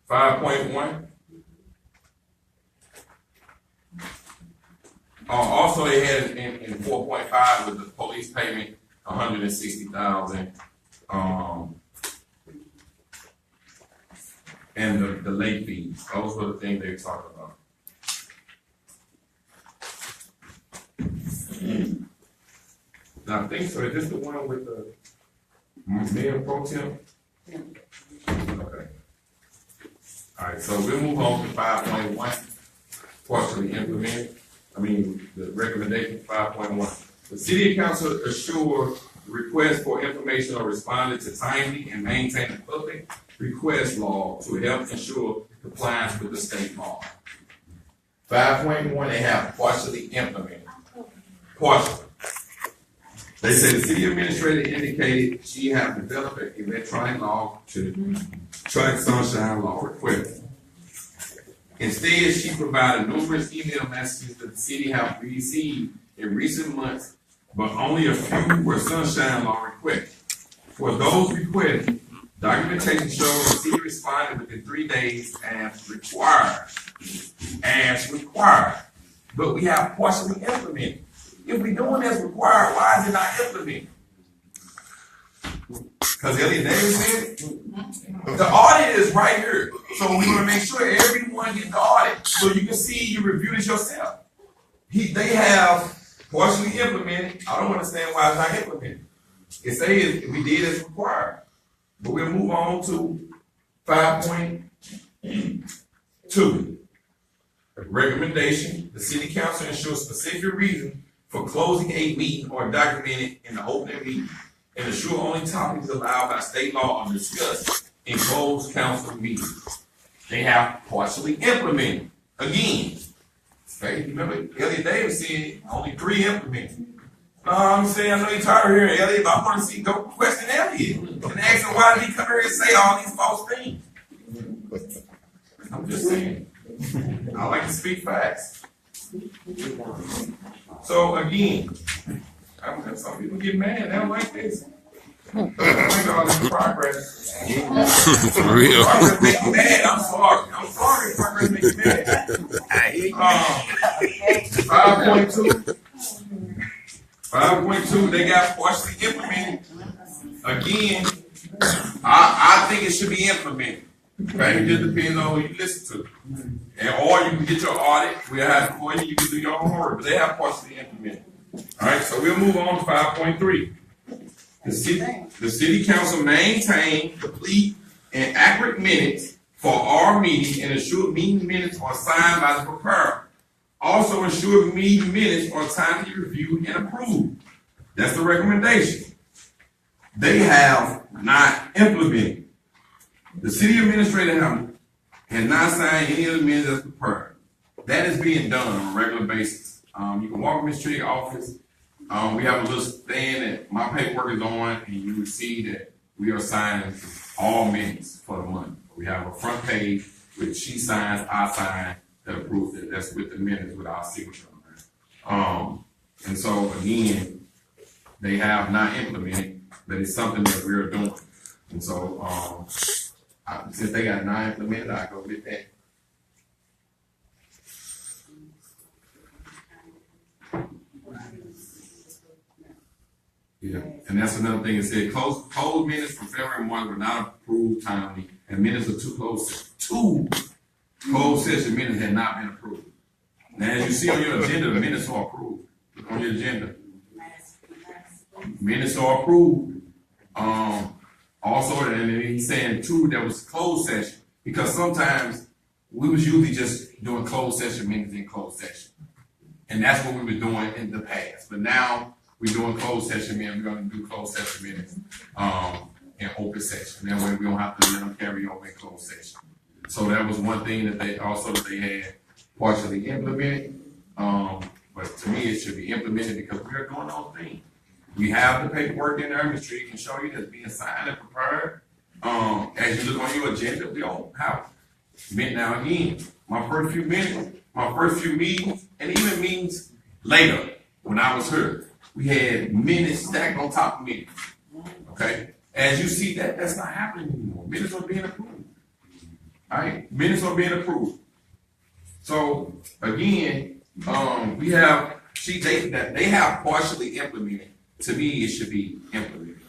5.1. Also, they had in 4.5 with the police payment, $160,000, and the late fees. Those were the things they were talking about. Now I think so. Is this the one with the mayor pro tem? Yeah. Okay. All right. So we'll move on to 5.1. Partially implemented. The recommendation 5.1. The city council assured the request for information or responded to timely and maintain a public request law to help ensure compliance with the state law. 5.1, they have partially implemented. Partially. They say the city administrator indicated she has developed an electronic law to track sunshine law request. Instead, she provided numerous email messages that the city have received in recent months, but only a few were sunshine law requests. For those requests, documentation shows the city responded within 3 days as required. But we have partially implemented. If we're doing as required, why is it not implemented? Because Elliott Davis said it. The audit is right here. So we want to make sure everyone gets the audit so you can see you review this yourself. They have partially implemented. I don't understand why it's not implemented. It says we did as required. But we'll move on to 5.2. Recommendation, the city council ensures specific reason for closing a meeting or documented in the open meeting and ensure only topics allowed by state law are discussed in closed council meetings. They have partially implemented. Again, okay, remember Elliott Davis said only 3 implemented. I'm saying, I know you're tired of hearing Elliott, but I want to see, go question Elliott and ask him why did he come here and say all these false things. I'm just saying. I like to speak facts. So again, some people get mad. They don't like this. I like all this progress. For real. Progress make you mad. I'm sorry. Progress make you mad. 5.2. 5.2. They got partially implemented. Again, I think it should be implemented. Okay, it just depends on who you listen to. Or you can get your audit. We'll have it for you. You can do your own work. But they have partially implemented. All right, so we'll move on to 5.3. The city council maintain complete and accurate minutes for our meeting and ensure meeting minutes are signed by the preparer. Also ensure meeting minutes are timely reviewed and approved. That's the recommendation. They have not implemented. The city administrator has not signed any of the minutes as prepared. That is being done on a regular basis. You can walk in Ms. Trigger's office. We have a little stand that my paperwork is on, and you will see that we are signing all minutes for the month. We have a front page which she signs, I sign, that approves it. That's with the minutes with our signature on it. And so again, they have not implemented, but it's something that we're doing. And so, since they got not implemented, I go with that. Yeah, and that's another thing. It said closed minutes from February 1 were not approved timely, and minutes of two closed session minutes had not been approved. Now, as you see on your agenda, the minutes are approved. Look on your agenda. Minutes are approved. Also, and then he's saying too, there was closed session, because sometimes we was usually just doing closed session minutes in closed session. And that's what we were doing in the past. But now we're doing closed session minutes. We're going to do closed session minutes in open session. That way we don't have to let them carry over in closed session. So that was one thing that they had partially implemented. But to me, it should be implemented because we're doing those things. We have the paperwork in there. Mr. Tree can show you that's being signed and prepared. As you look on your agenda, we don't have it. Now again, my first few meetings, and even meetings later when I was here, we had minutes stacked on top of meetings. Okay? As you see, that's not happening anymore. Minutes are being approved. All right? Minutes are being approved. So again, we have they have partially implemented. To me, it should be implemented.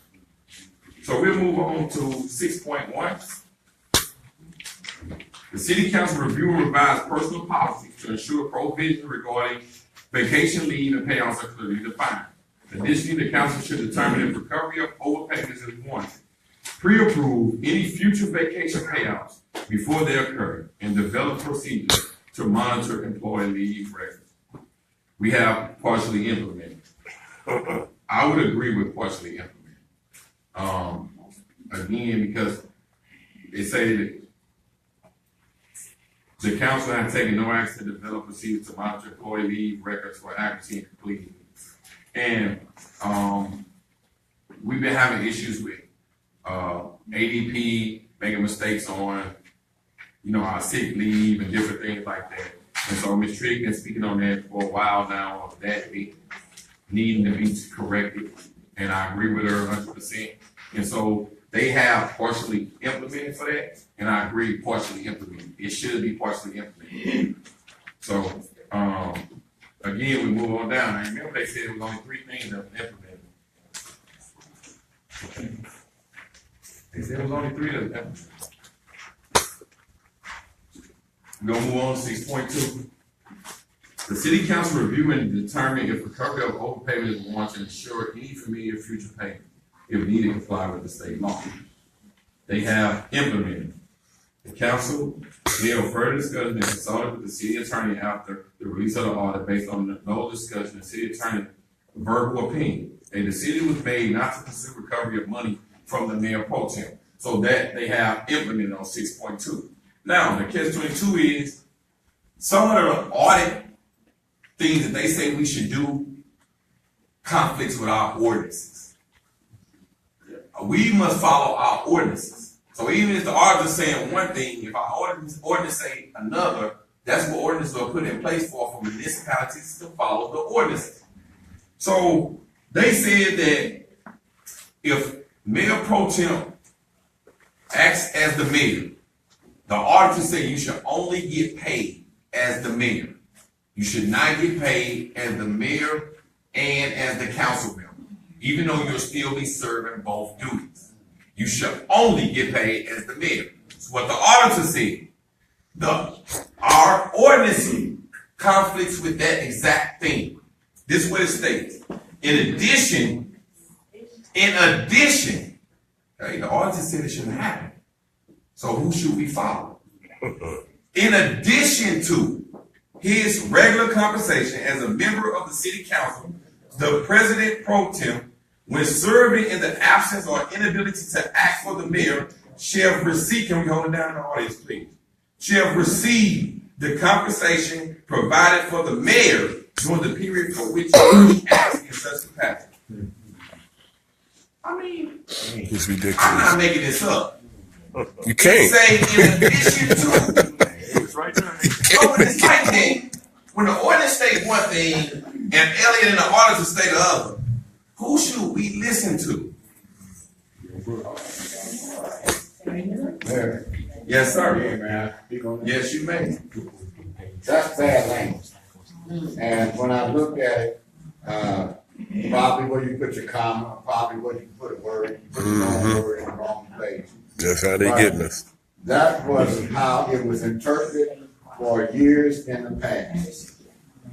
So we'll move on to 6.1. The City Council review and revise personal policies to ensure provisions regarding vacation leave and payouts are clearly defined. Additionally, the council should determine if recovery of overpayments is warranted. Pre-approve any future vacation payouts before they occur and develop procedures to monitor employee leave records. We have partially implemented. I would agree with partially implemented. Again, because they say that the council has taken no action to develop procedures to monitor employee leave records for accuracy and completeness. And we've been having issues with ADP making mistakes on, our sick leave and different things like that. And so Ms. Trigg been speaking on that for a while now, of that needing to be corrected. And I agree with her 100%. And so they have partially implemented for that, and I agree partially implemented. It should be partially implemented. So again, we move on down. I remember they said it was only 3 things that were implemented. They said it was only 3 that were implemented. We're gonna move on to 6.2. The City Council review and determine if recovery of overpayment is warranted and ensure any familiar future payment, if needed, comply with the state law. They have implemented. The council held further discussion and consulted with the city attorney after the release of the audit based on no discussion. The city attorney verbal opinion. A decision was made not to pursue recovery of money from the mayor pro tem. So that they have implemented on 6.2. Now, the catch-22 is some of the audit things that they say we should do conflicts with our ordinances. We must follow our ordinances. So even if the auditor is saying one thing, if our ordinance say another, that's what ordinances are put in place for municipalities to follow the ordinances. So they said that if Mayor Pro Tem acts as the mayor, the auditor said you should only get paid as the mayor. You should not get paid as the mayor and as the council member, even though you'll still be serving both duties. You should only get paid as the mayor. That's what the auditor said. Our ordinance conflicts with that exact thing. This is what it states. In addition, okay, the auditor said it shouldn't happen. So who should we follow? In addition to his regular compensation as a member of the city council, the president pro tem, when serving in the absence or inability to act for the mayor, shall receive, can we hold it down in the audience, please? Shall receive the compensation provided for the mayor during the period for which he acts in such capacity. I mean, It's ridiculous. I'm not making this up. You can't. Say in addition to. It's right there. So when it's like that, when the ordinance states one thing and Elliott and the auditor say the other, who should we listen to? Mayor, Yes, sir. yeah, man, I speak on that. Yes, you may. That's bad language. And when I looked at it, probably where you put your comma, probably where you put a word, you put the wrong word in the wrong place. That's how they getting us. That was how it was interpreted for years in the past.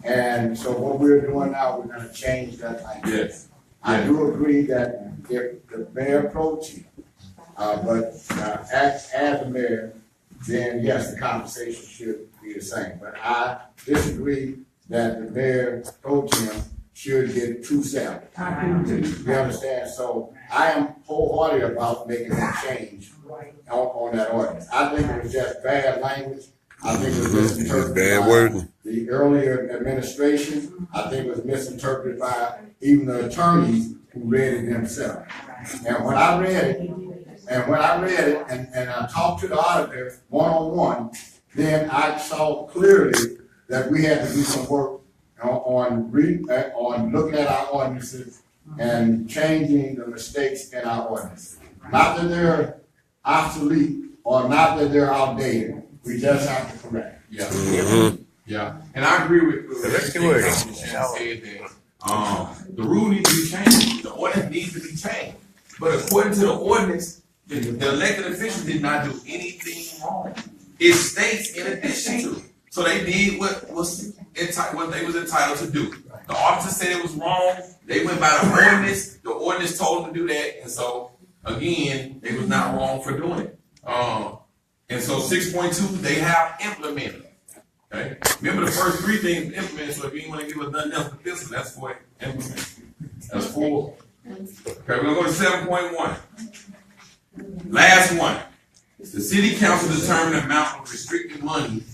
And so what we're doing now, we're gonna change that language. Yes. I do agree that if the mayor pro tem, as the mayor, then yes, the conversation should be the same. But I disagree that the mayor pro tem should get two salaries. You understand? So I am wholehearted about making that change on that ordinance. I think it was just bad language. I think it was misinterpreted Bad by wording. the earlier administration. I think it was misinterpreted by even the attorneys who read it themselves. And when I read it, and I talked to the auditor one-on-one, then I saw clearly that we had to do some work on looking at our ordinances and changing the mistakes in our ordinances. Not that they're obsolete or not that they're outdated. We just have to correct. Yeah. Yeah. And I agree with That's everything the word. Councilman Shannon said that, the rule needs to be changed. The ordinance needs to be changed. But according to the ordinance, the elected officials did not do anything wrong. It states in addition to. So they did what they was entitled to do. The auditor said it was wrong. They went by the ordinance. The ordinance told them to do that. And so, again, they was not wrong for doing it. And so 6.2, they have implemented. Okay? Remember the first three things implemented, so if you want to give us nothing else but this one, that's for implement. That's 4. Okay, we're gonna go to 7.1. Last one. The city council determine the amount of restricted money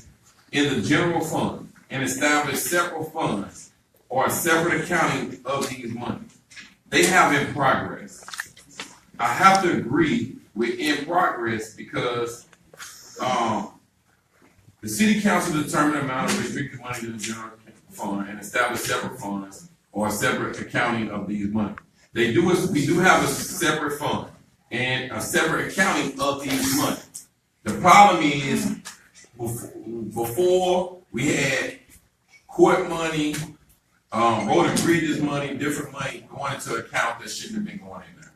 in the general fund and establish separate funds or a separate accounting of these monies. They have in progress. I have to agree with in progress because the city council determine the amount of restricted money in the general fund and establish separate funds or a separate accounting of these monies. We do have a separate fund and a separate accounting of these monies. The problem is before we had court money, road and bridges money, different money going into an account that shouldn't have been going in there.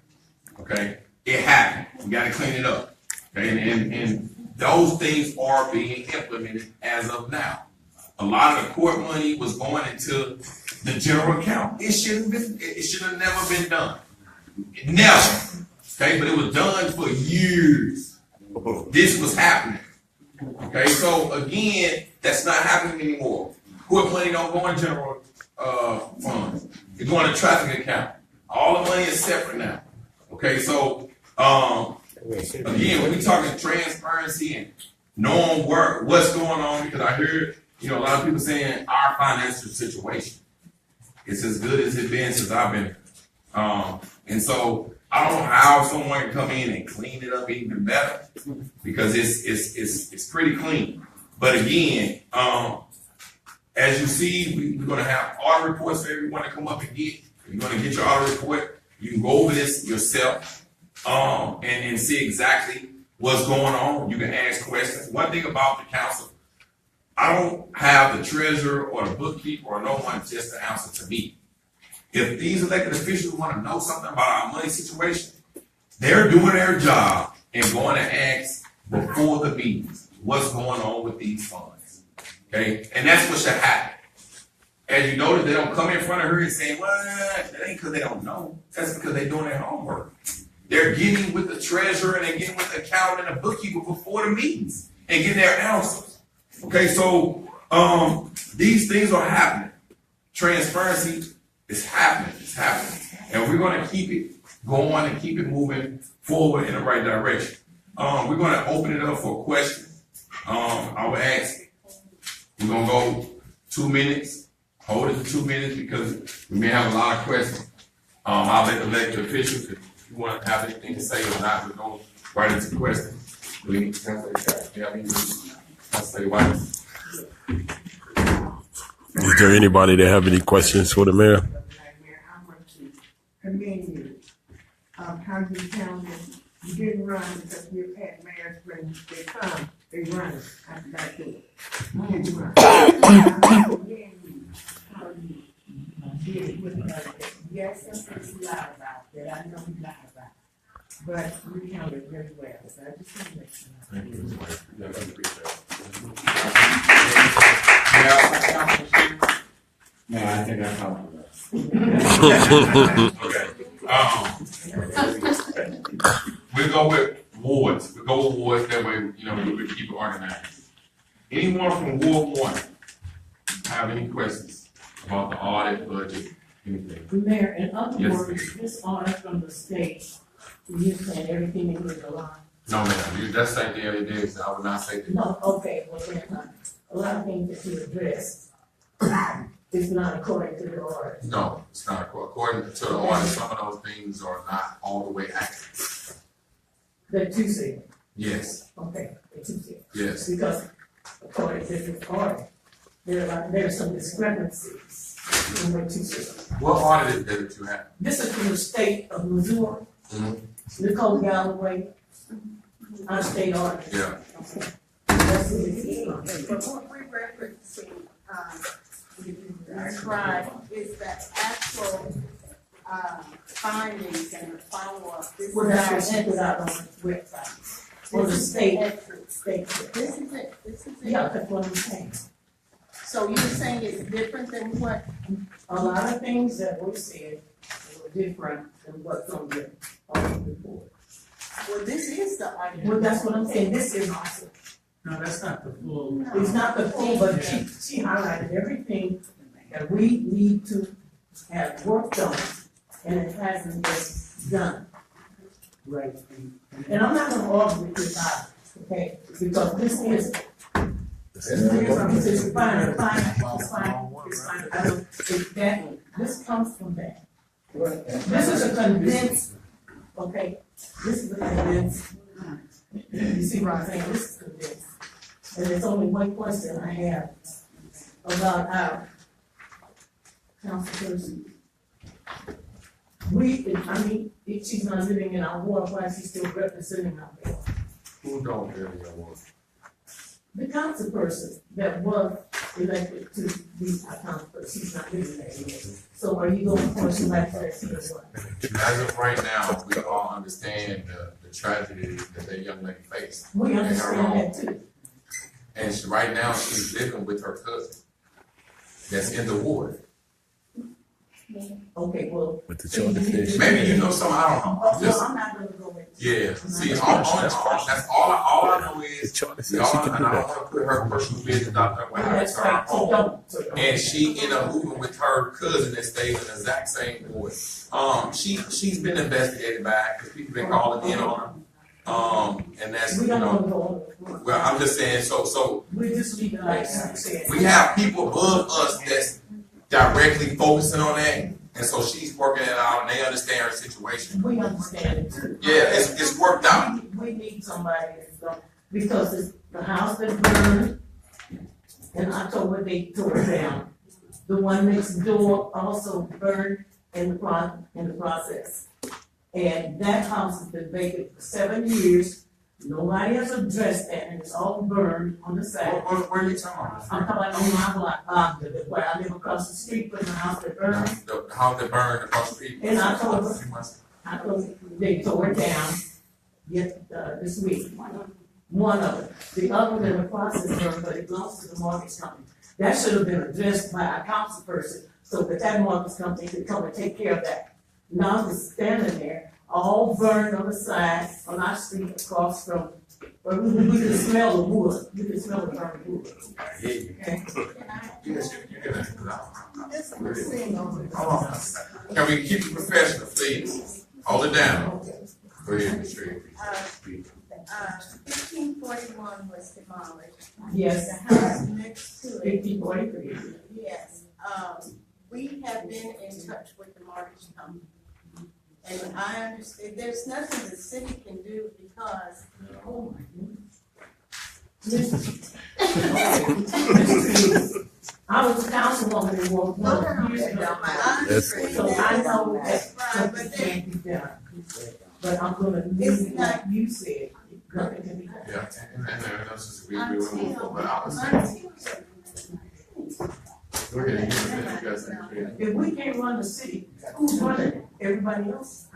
Okay, it happened. We got to clean it up. Okay, and those things are being implemented as of now. A lot of the court money was going into the general account. It should have never been done. Never. Okay, but it was done for years. This was happening. Okay, so again, that's not happening anymore. Court money don't go in general funds. It's going to traffic account. All the money is separate now. Okay, so again, when we talking transparency and knowing what's going on, because I heard a lot of people saying our financial situation is as good as it's been since I've been here. And so I don't know how someone can come in and clean it up even better because it's pretty clean. But again, as you see, we're going to have audit reports for everyone to come up and get. You're going to get your audit report. You can go over this yourself and see exactly what's going on. You can ask questions. One thing about the council, I don't have the treasurer or the bookkeeper or no one just to answer to me. If these elected officials want to know something about our money situation, they're doing their job and going to ask before the meetings what's going on with these funds. Okay? And that's what should happen. As you notice, they don't come in front of her and say, well, that ain't because they don't know. That's because they're doing their homework. They're getting with the treasurer and they're getting with the accountant and the bookkeeper before the meetings and getting their answers. Okay, so these things are happening. Transparency is happening. It's happening. And we're going to keep it going and keep it moving forward in the right direction. We're going to open it up for questions. I would ask, we're going to go 2 minutes. Hold it to 2 minutes because we may have a lot of questions. I'll let the elected officials, if you want to have anything to say or not, we're going right into questions. Please, Councilor Jack, you have anything to say? Why? You there anybody that have any questions for the mayor? I want to commend you. How you handled, you didn't run because we've had mayors when they come, they run out the back door. You didn't run. I commend you, how you did it with us. Yes, something you lied about that I know you lied about, but you handled it very well. So I just want to let you know. Man, I think I talked about We go with wards. We go with wards. That way, we keep it organized. Anyone from Ward 1 have any questions about the audit, budget, anything? Mayor, in other Yes, words, this order from the state, you saying everything in here aligned? No, ma'am. That's like the Elliott Davis. I would not say that. No, okay, well, then, a lot of things that you addressed is not according to the order. No, it's not. According to the audit, some of those things are not all the way accurate. That you said, Yes, okay, that you said, yes. because according to this order, there are some discrepancies in what you said. What audit is that you have? This is from the state of Missouri, Nicole Galloway, our state auditor. Yeah. That's what it is. But what we're referencing, describe is the actual, findings and the follow-up. This Well, is that's our what put out on the website, or the state, state. This is it, this is Yeah, it. that's what I'm saying. So you're saying it's different than what, A lot of things that were said were different than what's on the report. well, this is the audit. Well, that's what I'm saying, this is awesome. No, that's not the full. It's not the full, but she highlighted everything that we need to have worked on, and it hasn't been done. Right. And I'm not gonna argue with this either, okay, because this is, it's fine, I don't, it's that, this comes from that. This is a condensed, okay, this is a condensed, you see what I'm saying, this is condensed. And there's only one question I have about our council person. If she's not living in our ward, why is she still representing our ward? Who don't really know? The council person that was elected to be our council person, she's not living there anymore. So are you going to appoint somebody for that seat or what? As of right now, we all understand the tragedy that young lady faced. We understand that too. And right now, she's living with her cousin that's in the ward. Okay, well. With the charter. Maybe you know something, I don't know. Oh, no, I'm not gonna go into. Yeah, see, all I know The is, charter and says she can I do don't that. wanna put her personal business out there when I That's her right, so home. don't. So don't. And she ended up moving with her cousin that stays in the exact same ward. She's been investigated back, because people been calling in on her. And that's, We don't wanna go on. well, I'm just saying, so We just leave it like you said. we have people above us that's directly focusing on that, and so she's working it out, and they understand her situation. We understand it too. Yeah, it's worked out. We need somebody that's going, because it's the house that burned in October, they tore it down. The one next door also burned in the process. And that house has been vacant for 7 years. Nobody has addressed that, and it's all burned on the side. Where are you talking I'm talking about on my block, where I live across the street from the house that burned. about? The house that burned across the street. In October. They tore it down this week. One of them. The other one in the process burned, but it belongs to the mortgage company. That should have been addressed by a council person, so that mortgage company could come and take care of that. Now it's standing there, all burned on the side, on our street across from, but we can smell the wood, you can smell the burning wood. Okay? Yes, you can. this is seeing over. Hold on. Can we keep it professional, please? Hold it down. Go ahead, Ms. Tree. 1541 was demolished. Yes. The house next to it, 1543. yes, we have been in touch with the mortgage company. And I understand, there's nothing the city can do because, Oh my goodness. I was a councilwoman in Ward No, no, One no, years ago. I understand So I know that that's right, something but then, can't be done. But I'm gonna It's leave it not- like you said, nothing can be done. Yeah, and that's just, we will move forward, but I was until, go ahead, you guys think. If we can't run the city, who's running it? Everybody else?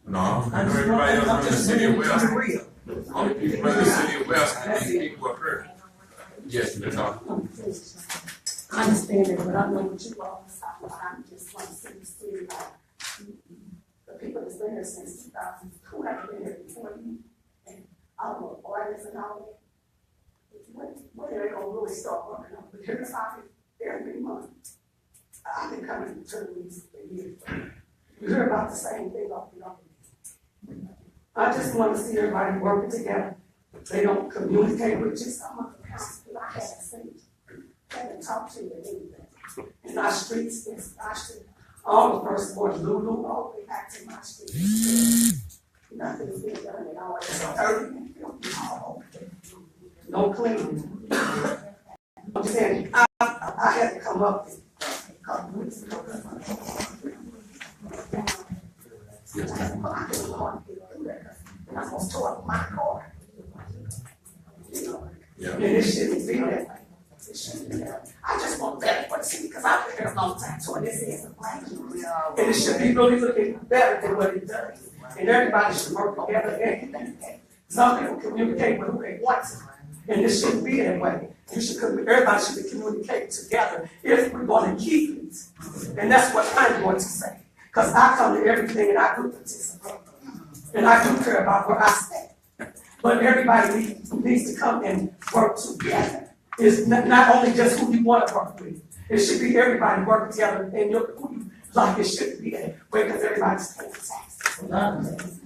No, I know everybody else running the city of Wellston. Only people running the city of Wellston, and these people up here. Yes, you're talking. I understand it, but I know what you all talk about. I just want to see the city, the people that's been here since 2000, who have been here before you, and all the ordinance and all that. When are they gonna really start working on? But here's how every month. I've been coming to 2 weeks a year. You hear about the same thing off and on. I just want to see everybody working together. They don't communicate with you. Some of the council I haven't seen. Haven't talked to you or anything. In our streets, all the first board, Lulu, all the way back to my street. Nothing's been done at all. It's dirty and filthy all over. No cleaning. I'm just saying, I had to come up a couple weeks ago. I'm supposed to tore up my car. You know, and it shouldn't be that way. It shouldn't be that way. I just want better for the city, because I've been here a long time, so this is a plan. And it should be really looking better than what it does. And everybody should work together and some people communicate with who they want to. And it shouldn't be that way. Everybody should be communicating together if we're going to keep it. And that's what I'm going to say. Because I come to everything and I do participate. And I do care about where I stand. But everybody needs to come and work together. It's not only just who you want to work with. It should be everybody working together and who you like. It shouldn't be that way because everybody's paying taxes.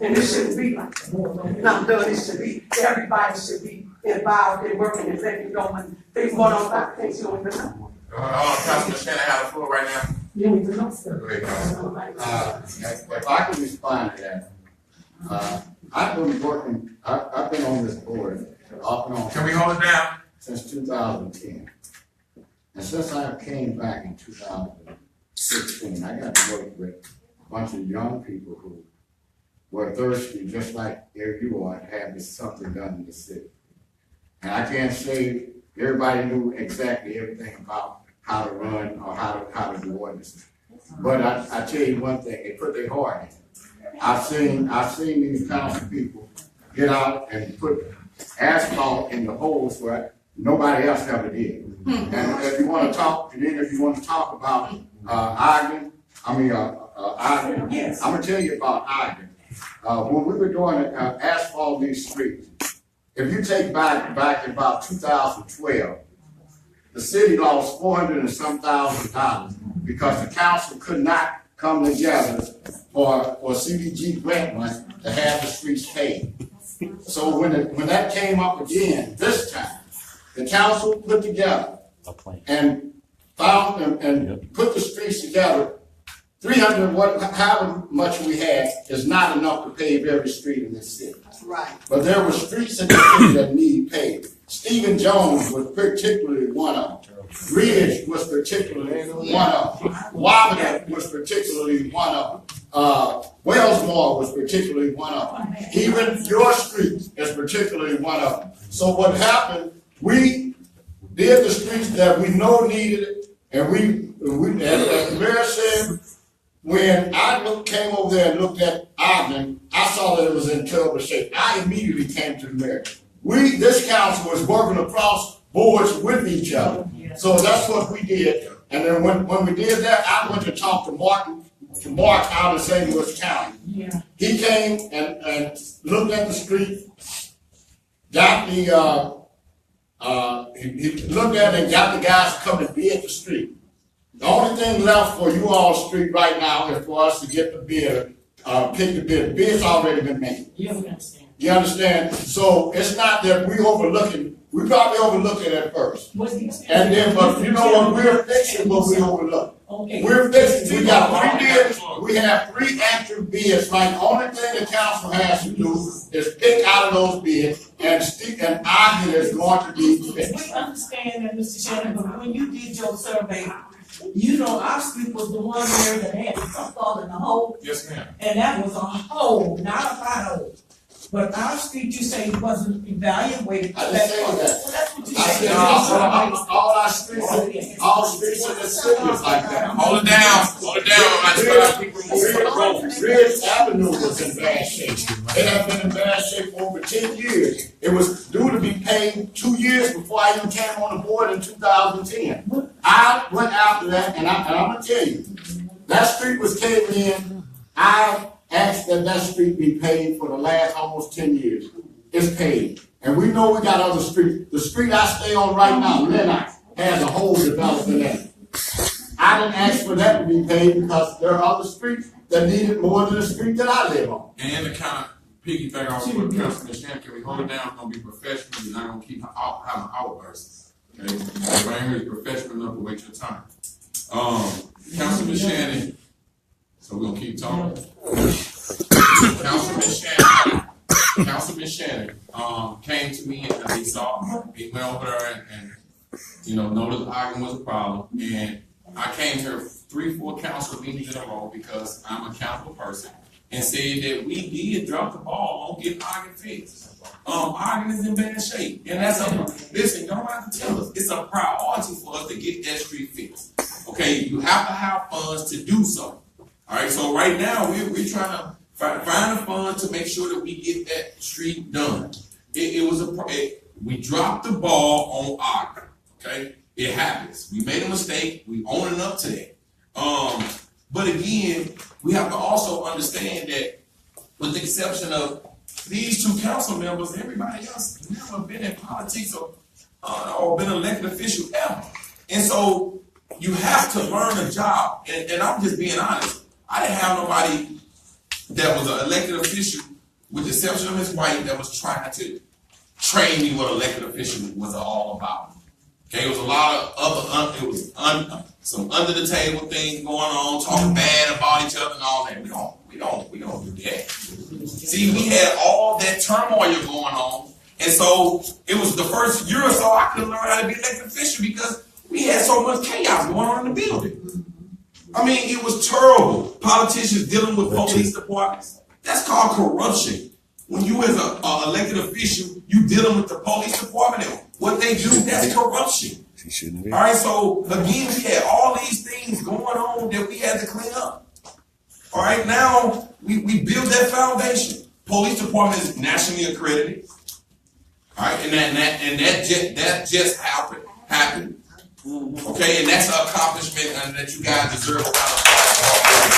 And it shouldn't be like that. And I'm done. It should be, everybody should be involved in working and letting you know when things going on about things you don't even know. Councilman Shannon have the floor right now. You don't even know stuff. Go ahead, Councilman. If I can respond to that, I've been working, I've been on this board off and on. Can we hold it down? Since 2010. And since I came back in 2016, I got to work with a bunch of young people who were thirsty, just like you are, to have this something done in the city. And I can't say everybody knew exactly everything about how to run or how to do ordinances. But I tell you one thing, they put their heart in it. I've seen these council people get out and put asphalt in the holes where nobody else ever did. And if you want to talk, and then if you want to talk about Ogden, Ogden, Yes. I'm gonna tell you about Ogden. When we were doing asphalt these streets, if you take back in about 2012, the city lost $400 and some thousand because the council could not come together for CDG grant money to have the streets paved. So when that came up again this time, the council put together and found and put the streets together. 300, however much we had, is not enough to pave every street in this city. right. But there were streets in the city that need paved. Stephen Jones was particularly one of them. Ridge was particularly one of them. Wabba was particularly one of them. Wellston Mo was particularly one of them. Even your street is particularly one of them. So what happened, we did the streets that we know needed it, and we as the mayor said, when I came over there and looked at Ogden, I saw that it was in terrible shape. I immediately came to the mayor. This council was working across boards with each other. So that's what we did. And then when we did that, I went to talk to Mark out in St. Louis County. Yeah. He came and looked at the street, got the, he looked at it and got the guys to come and bid the street. The only thing left for you all's street right now is for us to get the bid, pick the bid. The bid's already been made. You understand? You understand? So it's not that we probably overlooked it at first. What's the And then, but you know what, we're fixing what we overlooked. Okay. We're fixing, we got 3 bids, we have 3 active bids, like, the only thing the council has to do is pick out of those bids, and argue is going to be fixed. We understand that, Mr. Shannon, but when you did your survey, you know, our street was the one there that had some fall in the hole, Yes, ma'am. and that was a hole, not a pothole. But our street, you say wasn't evaluated. I didn't say that. Well, that's what you I said. said, all our streets, all streets in the city is like that. Hold it down, hold it down. I'm not trying to keep Ridge Avenue was in bad shape. It had been in bad shape for over 10 years. It was due to be paid 2 years before I even came on the board in 2010. I went after that, and I'm gonna tell you, that street was caved in. I asked that street be paid for the last almost 10 years. It's paid. And we know we got other streets. The street I stay on right now, Lennox, has a hole developed in it. I didn't ask for that to be paid because there are other streets that need it more than the street that I live on. And to kind of piggyback off what Councilman Shannon, can we hold it down? We're gonna be professional, we're not gonna keep having outbursts. Okay, everybody here is professional enough to wait your time. Councilman Shannon, so we're gonna keep talking. Councilman Shannon, came to me and he went over there and you know, noticed the argument was a problem. And I came here 3-4 council meetings in a row because I'm a accountable person and said that we did drop the ball on getting argument fixed. Argument is in bad shape. And that's listen, you don't have to tell us. It's a priority for us to get that street fixed. Okay, you have to have funds to do so. All right, so right now we're trying to find a fund to make sure that we get that street done. We dropped the ball on argument. Okay, it happens. We made a mistake. We owning up to that. But again, we have to also understand that, with the exception of these 2 council members, everybody else has never been in politics or been an elected official ever. And so you have to learn a job. And I'm just being honest. I didn't have nobody that was an elected official, with the exception of Ms. White, that was trying to train me what elected official was all about. Okay, it was a lot of other, some under the table things going on, talking bad about each other and all that. We don't do that. See, we had all that turmoil going on, and so it was the first year or so I couldn't learn how to be elected official because we had so much chaos going on in the building. I mean, it was terrible. Politicians dealing with police departments. That's called corruption. When you as an elected official, you dealing with the police department and what they do, that's corruption. All right, so again, we had all these things going on that we had to clean up. All right, now we build that foundation. Police department is nationally accredited. All right, and that just happened. Okay, and that's an accomplishment that you guys deserve a lot of applause.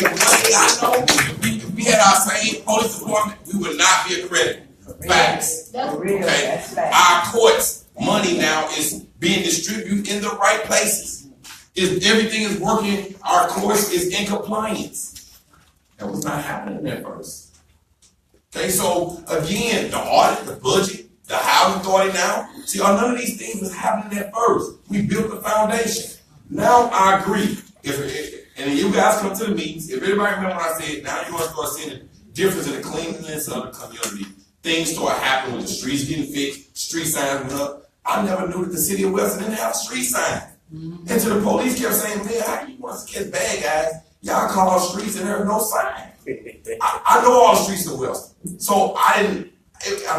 I know if we had our same police department, we would not be accredited. Facts. Okay, our courts money now is being distributed in the right places. If everything is working, our courts is in compliance. That was not happening at first. Okay, so again, the audit, the budget, the housing authority now. See, none of these things was happening at first. We built the foundation. Now I agree. And you guys come to the meetings. If everybody remember when I said, now you're going to start seeing the difference in the cleanliness of the community. Things start happening when the streets getting fixed, street signs went up. I never knew that the city of Wellston didn't have a street sign. And so the police kept saying, man, how you want to catch bad guys? Y'all call out streets and there's no sign. I know all the streets of Wellston. So I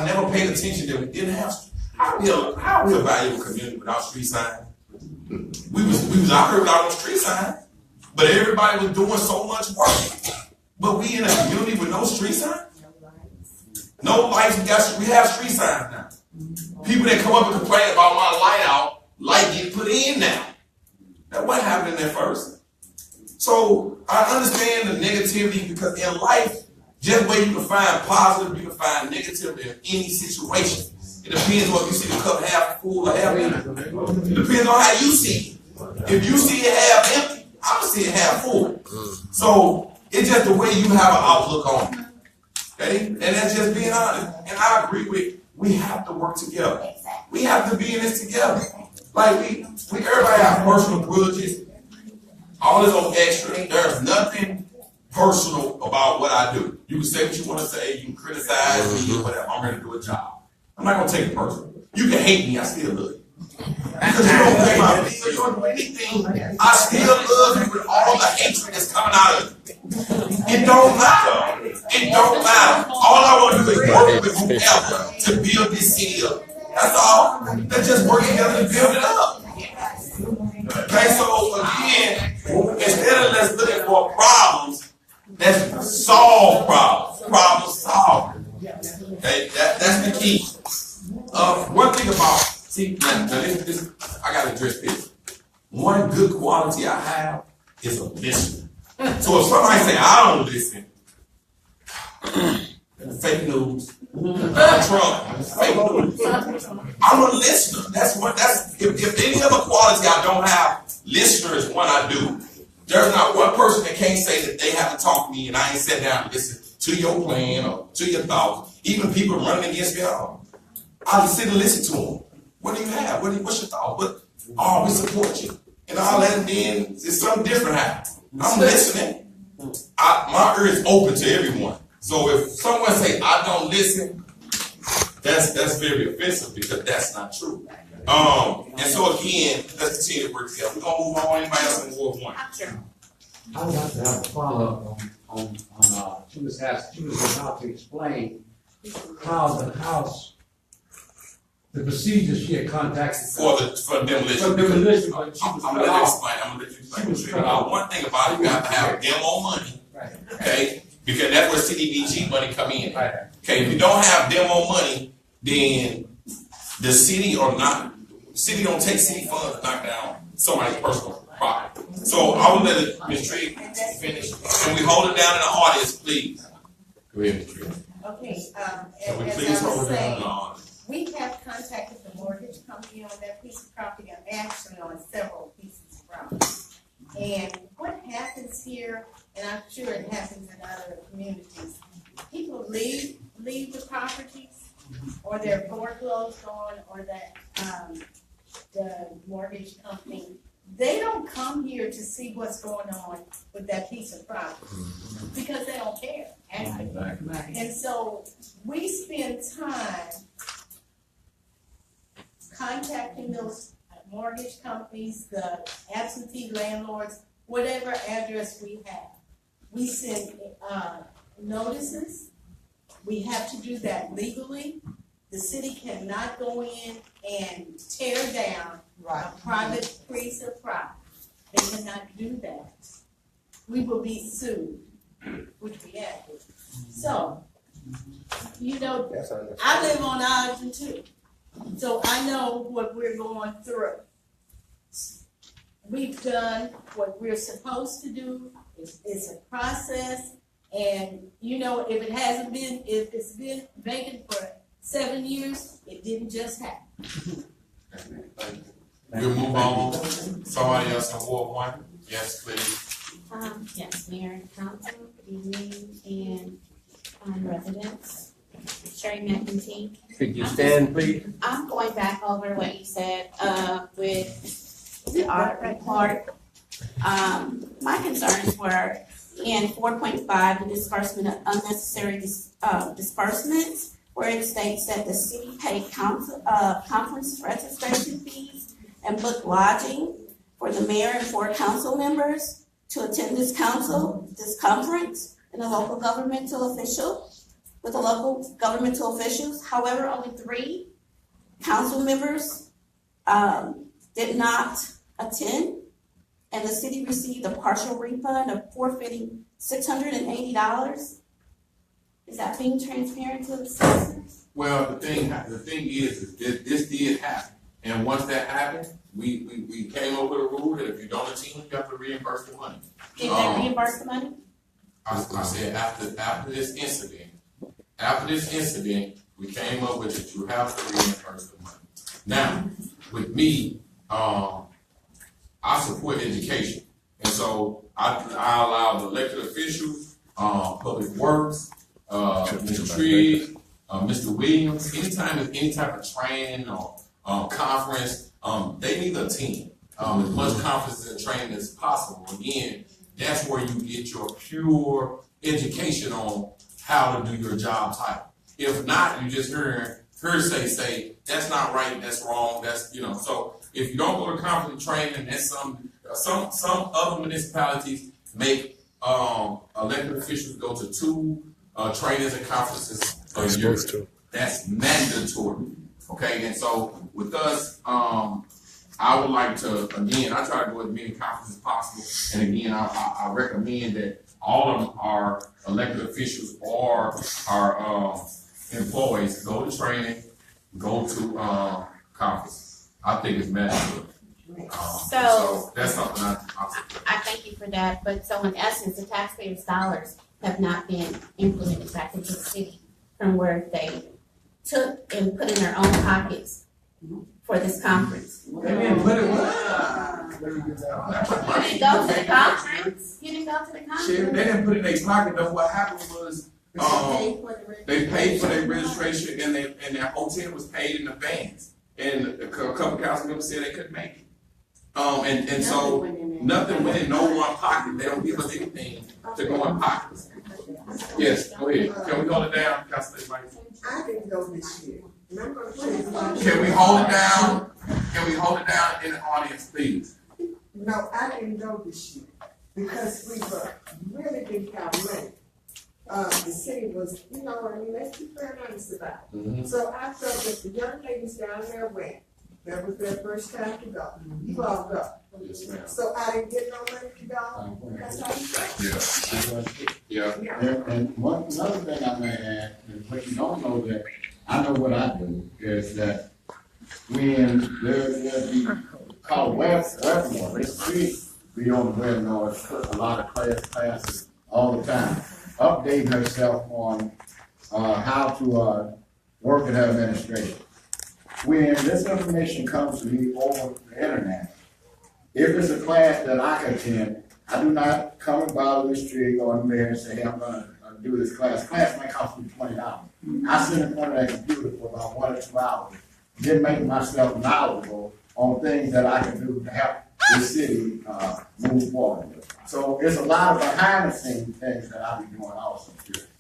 never paid attention that we didn't have streets. How we evaluate a community without street signs? We was out here without no street signs, but everybody was doing so much work. But we in a community with no street signs? No lights, we have street signs now. People that come up and complain about my light out, light get put in now. Now what happened at first? So I understand the negativity because in life, just where you can find positive, you can find negative in any situation. It depends on if you see the cup half full or half empty. It depends on how you see it. If you see it half empty, I'm gonna see it half full. So it's just the way you have an outlook on it. Okay? And that's just being honest. And I agree with, we have to work together. We have to be in this together. Like we everybody have personal grudges. All this on extra. There's nothing personal about what I do. You can say what you want to say. You can criticize me, whatever. I'm ready to do a job. I'm not gonna take it personal. You can hate me. I still love you. Because you don't pay my bills, you don't do anything. I still love you with all the hatred that's coming out of you. It don't matter. It don't matter. All I want to do is work with whoever to build this city up. That's all. Let's just work together to build it up. Okay, so again, instead of let's looking for problems, let's solve problems. Problem solving. Okay, that's the key. One thing about, see, now this, I gotta address this. One good quality I have is a listener. So if somebody say I don't listen, fake news. Trump, fake news. I'm a listener. If any other quality I don't have, listener is one I do. There's not one person that can't say that they haven't talked to me and I ain't sat down and listened to your plan or to your thoughts. Even people running against me, I'll sit and listen to them. What do you have? What's your thought? We support you. And all that, and then it's something different happen. I'm listening. My ear is open to everyone. So if someone say I don't listen, that's very offensive because that's not true. And so again, let's continue to work together. We're gonna move on. Anybody else in Ward 1? I would like to have a follow-up on she was about to explain how the house, the procedures she had contacted. For demolition. For demolition, I'm gonna let you explain. One thing about it, you have to have demo money. Right. Okay? Because that's where CDBG money come in. Right. Okay, if you don't have demo money, then the city don't take city funds to knock down somebody's personal property. So I will let Ms. Trigg finish. Can we hold it down in the audience, please? Go ahead, Ms. Trigg. Okay, Can we as please I hold was it down in saying, the audience? we have contacted the mortgage company on that piece of property, and actually on several pieces of property. And what happens here, and I'm sure it happens in other communities, people leave the properties, or they're foreclosed on, or that, the mortgage company, they don't come here to see what's going on with that piece of property, because they don't care, actually. And so, we spend time contacting those mortgage companies, the absentee landlords, whatever address we have. We send notices. We have to do that legally. The city cannot go in and tear down a private piece of property. They cannot do that. We will be sued, which we have to. So, I live on Ogden too. So I know what we're going through. We've done what we're supposed to do. It's a process, and if it's been vacant for 7 years, it didn't just happen. We'll move on. Somebody else in Ward 1? Yes, please. Yes, Mayor and Council, good evening, and residents. Sherry McEntee. Could you stand, please? I'm going back over what you said with the audit report. My concerns were in 4.5, the disbursement of unnecessary disbursements, where it states that the city paid conference registration fees and booked lodging for the mayor and 4 council members to attend this conference and the local governmental officials. However, only 3 council members did not attend, and the city received a partial refund of forfeiting $680. Is that being transparent to the citizens? Well, the thing is this did happen, and once that happened, we came up with a rule that if you don't attend, you have to reimburse the money. Did they reimburse the money? I said after this incident, we came up with it. You have to reimburse the money. Now, with me, I support education, and so I allow the elected officials, public works, Mr. Trigg, Mr. Williams, anytime there's any type of training or conference, they need to attend, as much conferences and training as possible. Again, that's where you get your pure education on how to do your job title. If not, you just hearsay say, that's not right, that's wrong, that's, so if you don't go to conference and training, that's some other municipalities make, elected officials go to 2, trainings and conferences a year. That's mandatory, okay? And so with us, I would like to, again, I try to go to as many conferences as possible. And again, I recommend that all of our elected officials or our employees go to training, go to conferences. I think it's mandatory. So that's something I thank you for that, but so in essence, the taxpayers' dollars have not been implemented back into the city from where they took and put in their own pockets for this conference. They didn't put it You didn't go to the conference? You didn't go to the conference? Shit, they didn't put it in their pocket. Though what happened was, they paid for their registration and their hotel was paid in advance. And a couple council members said they couldn't make it. And so nothing went in no one pocket. They don't give us anything to go in pockets. Yes, go ahead. Can we hold it down, Councilor Mike? I didn't go this year. Can we hold it down? Can we hold it down in the audience, please? No, I didn't go this year because we were really didn't have money. The city was, let's be fair and honest about it. So I felt that the young ladies down there went. That was their first time to go. You all go. Yes, ma'am. So I didn't get no money to go. That's how you go. Yeah. And another thing I may add, is what you don't know that, I know what I do, is that when there'll be called webinars, it's be on the webinar, a lot of classes all the time, updating herself on how to work in her administration. When this information comes to me over the internet, if it's a class that I attend, I do not come and bother the street or in there and say, hey, I'm gonna do this class. Class might cost me $20. I sit in front of that computer for about 1 or 2 hours, then making myself knowledgeable on things that I can do to help the city move forward. So it's a lot of behind the scenes things that I'll be doing also.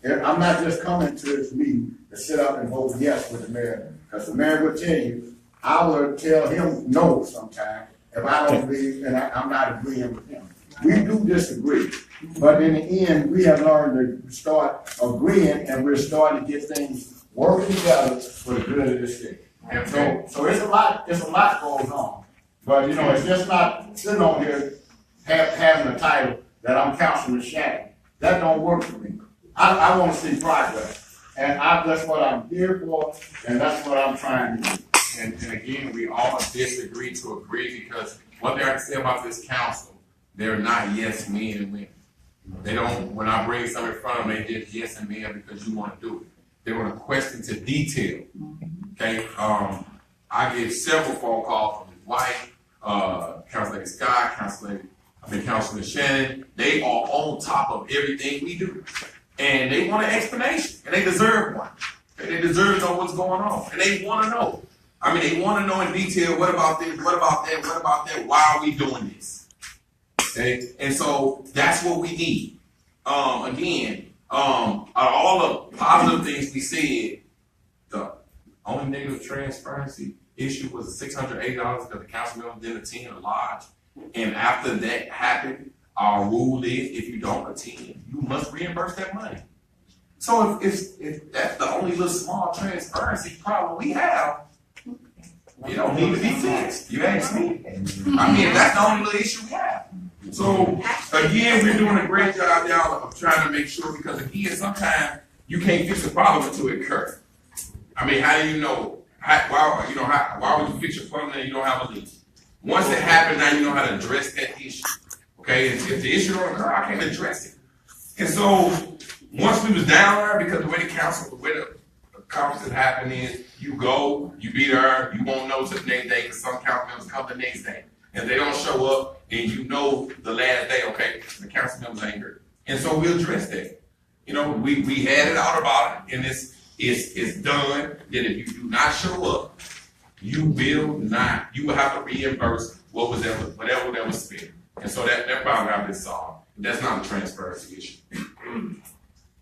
I'm not just coming to this meeting to sit up and vote yes with the mayor, because the mayor will tell you, I will tell him no sometimes if I don't believe and I'm not agreeing with him. We do disagree, but in the end, we have learned to start agreeing, and we're starting to get things working together for the good of the city. And so it's a lot going on. But it's just not sitting on here having a title that I'm Councilman Shannon. That don't work for me. I want to see progress, and that's what I'm here for, and that's what I'm trying to do. And again, we all disagree to agree, because one thing I can say about this council, they're not yes men and women. They don't, when I bring something in front of them, they just yes and men because you want to do it. They want to question to detail. Okay, I get several phone calls from his wife, Councilor Scott, Councilman Shannon. They are on top of everything we do. And they want an explanation, and they deserve one. They deserve to know what's going on, and they want to know. I mean, they want to know in detail, what about this, what about that, what about that, why are we doing this? Okay, and so that's what we need. Again, all the positive things we said, the only negative transparency issue was the $680 because the council member didn't attend or lodge. And after that happened, our rule is if you don't attend, you must reimburse that money. So if that's the only little small transparency problem we have, it don't need to be fixed. You ask me. I mean, that's the only little issue we have. So again, we're doing a great job, y'all, of trying to make sure, because again, sometimes you can't fix a problem until it occurs. I mean, how do you know? Why would you fix your problem and you don't have a leak? Once it happens, now you know how to address that issue. Okay, if the issue don't occur, I can't address it. And so once we was down there, because the way the conference happened is, you go, you be there, you won't know till the next day, because some council members come the next day. And they don't show up, and you know the last day, okay, the council members ain't here. And so we'll address that. We had it out about it, and it's done, that if you do not show up, you will not, you will have to reimburse whatever that was spent. And so that problem got been solved. That's not a transparency issue.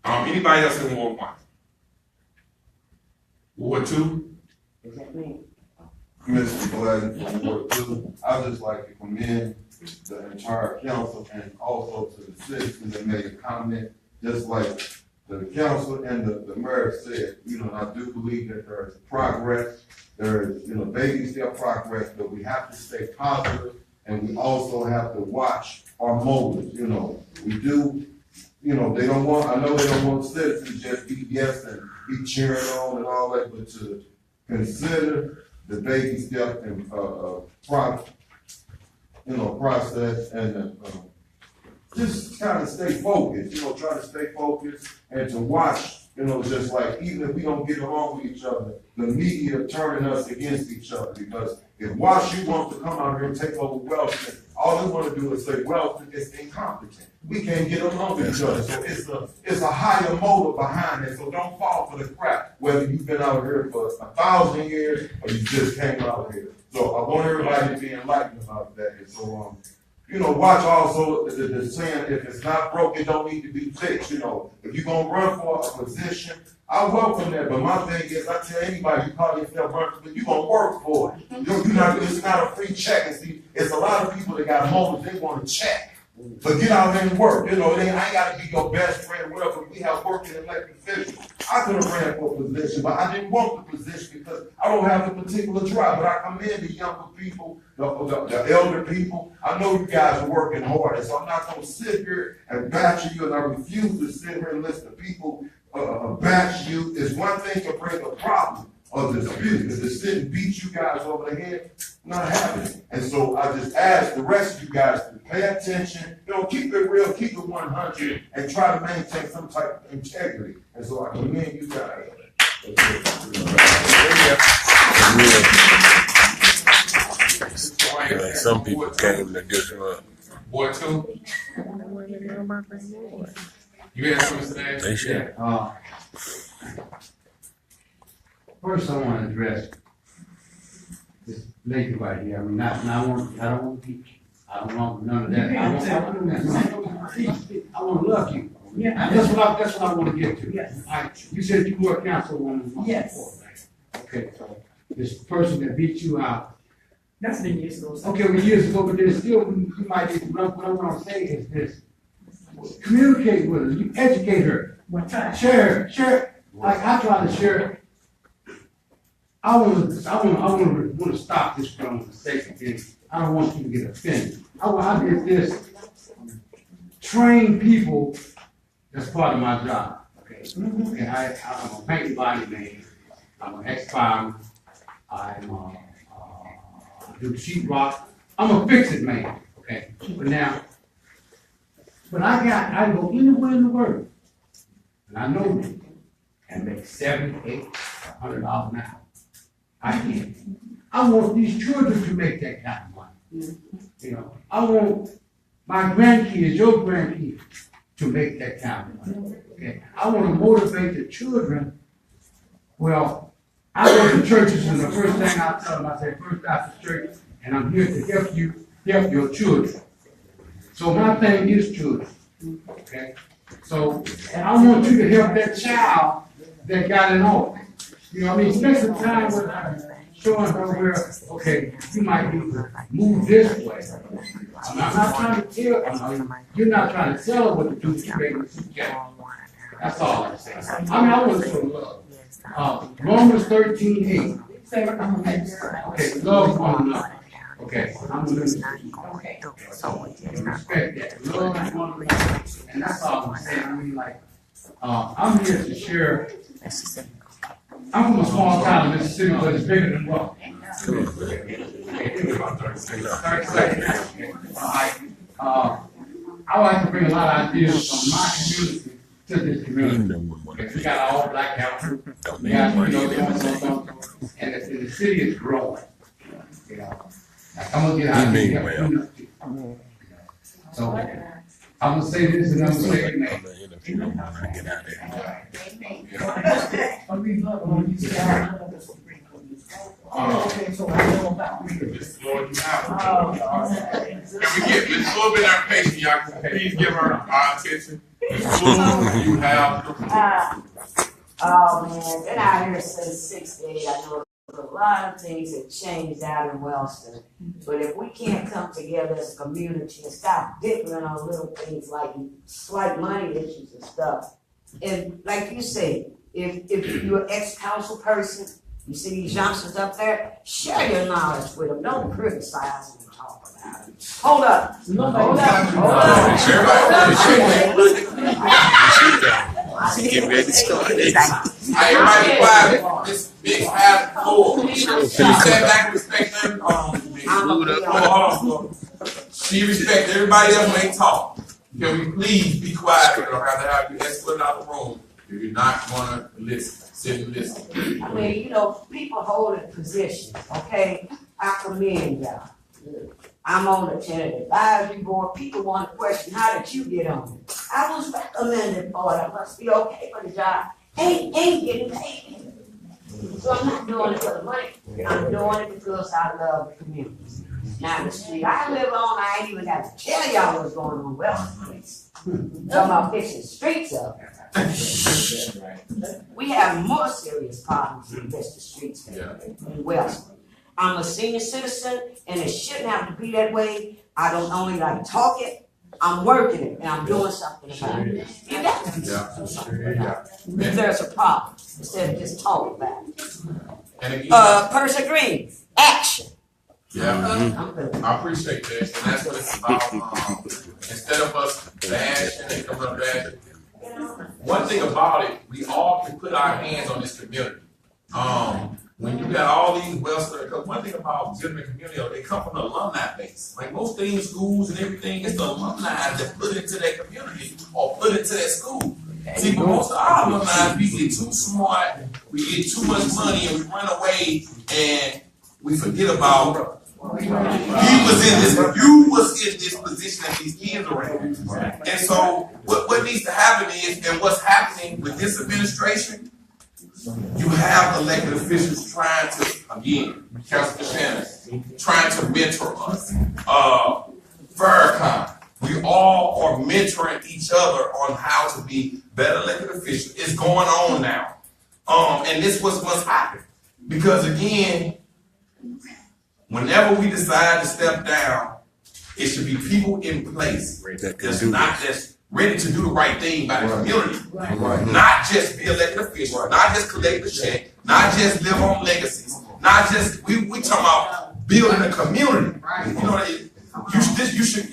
Anybody else in Ward 1? Ward 2? Mr. Gladden, Ward 2, I'd just like to commend the entire council and also to the citizens that made a comment, just like the council and the mayor said, I do believe that there is progress, there is, baby step progress, but we have to stay positive and we also have to watch our motives, we do, I know they don't want citizens to just be yes and be cheering on and all that, but to consider the baby step and, process and, just kind of stay focused, try to stay focused and to watch, just like even if we don't get along with each other, the media turning us against each other. Because if WashU wants to come out here and take over Wellston, all they want to do is say Wellston is incompetent. We can't get along with each other. So it's a higher motive behind it. So don't fall for the crap, whether you've been out here for 1,000 years or you just came out here. So I want everybody to be enlightened about that. And so, watch also the saying, if it's not broke, it don't need to be fixed. If you're going to run for a position, I welcome that. But my thing is, I tell anybody, you call yourself running, but you're going to work for it. It's not a free check. And see, it's a lot of people that got motives, they want to check. But get out there and work. I ain't got to be your best friend, whatever. We have working elected officials. I could have ran for a position, but I didn't want the position because I don't have the particular drive. But I commend the younger people, the elder people. I know you guys are working hard, and so I'm not going to sit here and bash you, and I refuse to sit here and listen to people bash you. It's one thing to bring a problem or dispute, but to sit and beat you guys over the head, not happening. And so I just ask the rest of you guys to pay attention, keep it real, keep it 100, and try to maintain some type of integrity. And so I commend you guys. Some people came to disrupt. Ward 2? You had something to say? They should. First, I want to address this lady right here. I mean, I don't want to teach. I don't want none of that. I want to love you. Yeah. That's what I want to get to. Yes. You said you were a councilwoman. Yes. Before, right? Okay, so this person that beat you out. That's been years ago. Okay, well, years ago, but there's still, you might need to know what I'm saying is this. Communicate with her, you educate her. One time. Share. Like I try to share. I want to stop this from the sake of this. I don't want you to get offended. I did this. Train people. That's part of my job. Okay. Okay. I'm a paint body man. I'm an ex-fireman. I do sheetrock. I'm a fix-it man. Okay. But I go anywhere in the world, and I know them, and make $70, $80, $100 an hour. I can't. I want these children to make that kind of money. I want my grandkids, your grandkids, to make that kind of money. Okay. I want to motivate the children. Well, I go to churches, and the first thing I tell them, I say, First Baptist Church, and I'm here to help your children. So my thing is children. Okay. So, and I want you to help that child that got it on. I mean, spend some time with her, showing her where, okay, you might need to move this way. I'm not trying to tell, you're not trying to tell her what to do to make her suggest. That's all I'm saying. I want to show love. Romans 13:8. Okay, love one another. Okay, I'm going to respect that. Love one another. And that's all I'm saying. I mean, I'm here to share. I'm from a small town in Mississippi, but it's bigger than well. I like to bring a lot of ideas from my community to this community. We got all black council. We got, and the city is growing. I'm gonna get out here. So I'm gonna say this and I'm gonna say amen. Get out there. We love when you say, I love us to bring Oh, okay, so I know about it. Mr. Lord, you have it. Oh, Can we get Ms. Fuller been our patient, y'all can please give her our attention? Ms. Fuller, you have the floor. Oh man, been out here since '68. I know a lot of things have changed out in Wellston. But if we can't come together as a community and stop dipping on little things like slight money issues and stuff, and like you say, if you're an ex-council person, you see these youngsters up there, share your knowledge with them. Don't criticize them and talk about it. Hold up. She getting ready to start. Hey, everybody quiet. This big half floor. She sat back and respect every, hold on. She respect everybody else when they talk. Can we please be quiet? We don't have to have you escorted out of the room if you're not gonna listen. Sit and listen. I mean, you know, people holding positions, okay? I commend y'all. I'm on the tenant advisory board. People want to question, how did you get on it? I was recommended for it. I must be okay for the job. Ain't getting paid. So I'm not doing it for the money. I'm doing it because I love the community. Now the street I live on, I ain't even got to tell y'all what's going on Wellston Place. Talking about fixing streets up. We have more serious problems than just the streets in Wellston. I'm a senior citizen, and it shouldn't have to be that way. I don't only like talking, I'm working it, and I'm doing something about it. You got to do something about it. If there's a problem, instead of just talking about it. And again, Persevering, action. yeah, I appreciate that, and that's what it's about. Instead of us bashing and coming up bashing, one thing about it, we all can put our hands on this community. When you got all these Wellston, one thing about Goodman community, they come from the alumni base. Like most things, schools and everything, it's the alumni that put it into that community or put it to that school. See, but most of our alumni, we get too smart, we get too much money, and we run away, and we forget about you was in this position that these kids are in. And so what needs to happen is, and what's happening with this administration, you have elected officials trying to, again, Councilman Shannon, trying to mentor us. Farrakhan, we all are mentoring each other on how to be better elected officials. It's going on now. And this was what's happening. Because again, whenever we decide to step down, it should be people in place that's not just ready to do the right thing by the community. Not just be elected official, not just collect the check, not just live on legacies, not just, we talking about building a community. You know, you should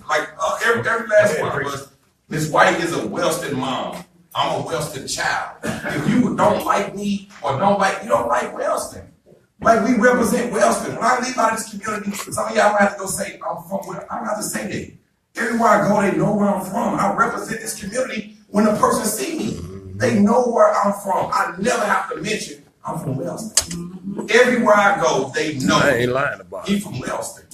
like every last one of us, Miss White is a Wellston mom. I'm a Wellston child. If you don't like me or you don't like Wellston. Like we represent Wellston. When I leave out of this community, some of y'all might have to go say, I'm from where, I don't have to say that. Everywhere I go, they know where I'm from. I represent this community. When a person see me, they know where I'm from. I never have to mention I'm from Wellston. Everywhere I go, they know. I ain't lying about it. He's from Wellston.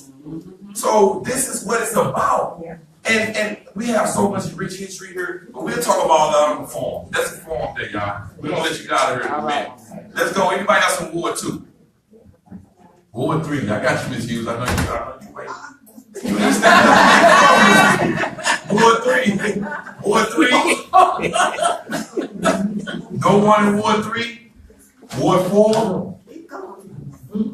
So this is what it's about. And we have so much rich history here, but we'll talk about that on the forum. That's the forum day, y'all. We're gonna let you get out of here in a minute. Let's go. Anybody else in Ward 2? Ward 3. I got you, Ms. Hughes. I know you wait. You understand? Ward 3. Ward 3. No one in Ward 3. Ward 4.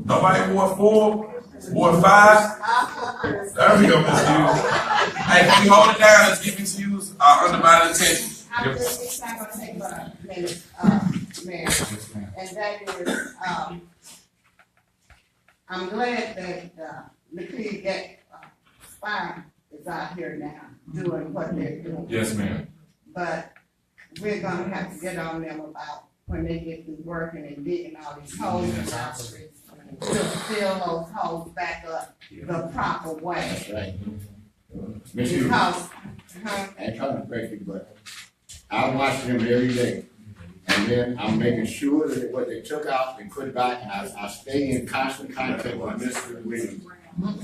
Nobody in Ward 4. Ward 5. There we go, Ms. Hughes. Hey, can we hold it down? Let's give Ms. Hughes our undivided attention. It's not gonna take but a minute, Mayor, and that is, I'm glad that, McLeod get, Fire is out here now, doing what they're doing. Yes, ma'am. But we're gonna have to get on them about when they get to working and digging all these holes in our streets, to fill those holes back up the proper way. Right. Miss Hughes, Because, I ain't trying to break you, but I watch them every day. And then I'm making sure that what they took out, they put it back, and I stay in constant contact with Mr. Williams.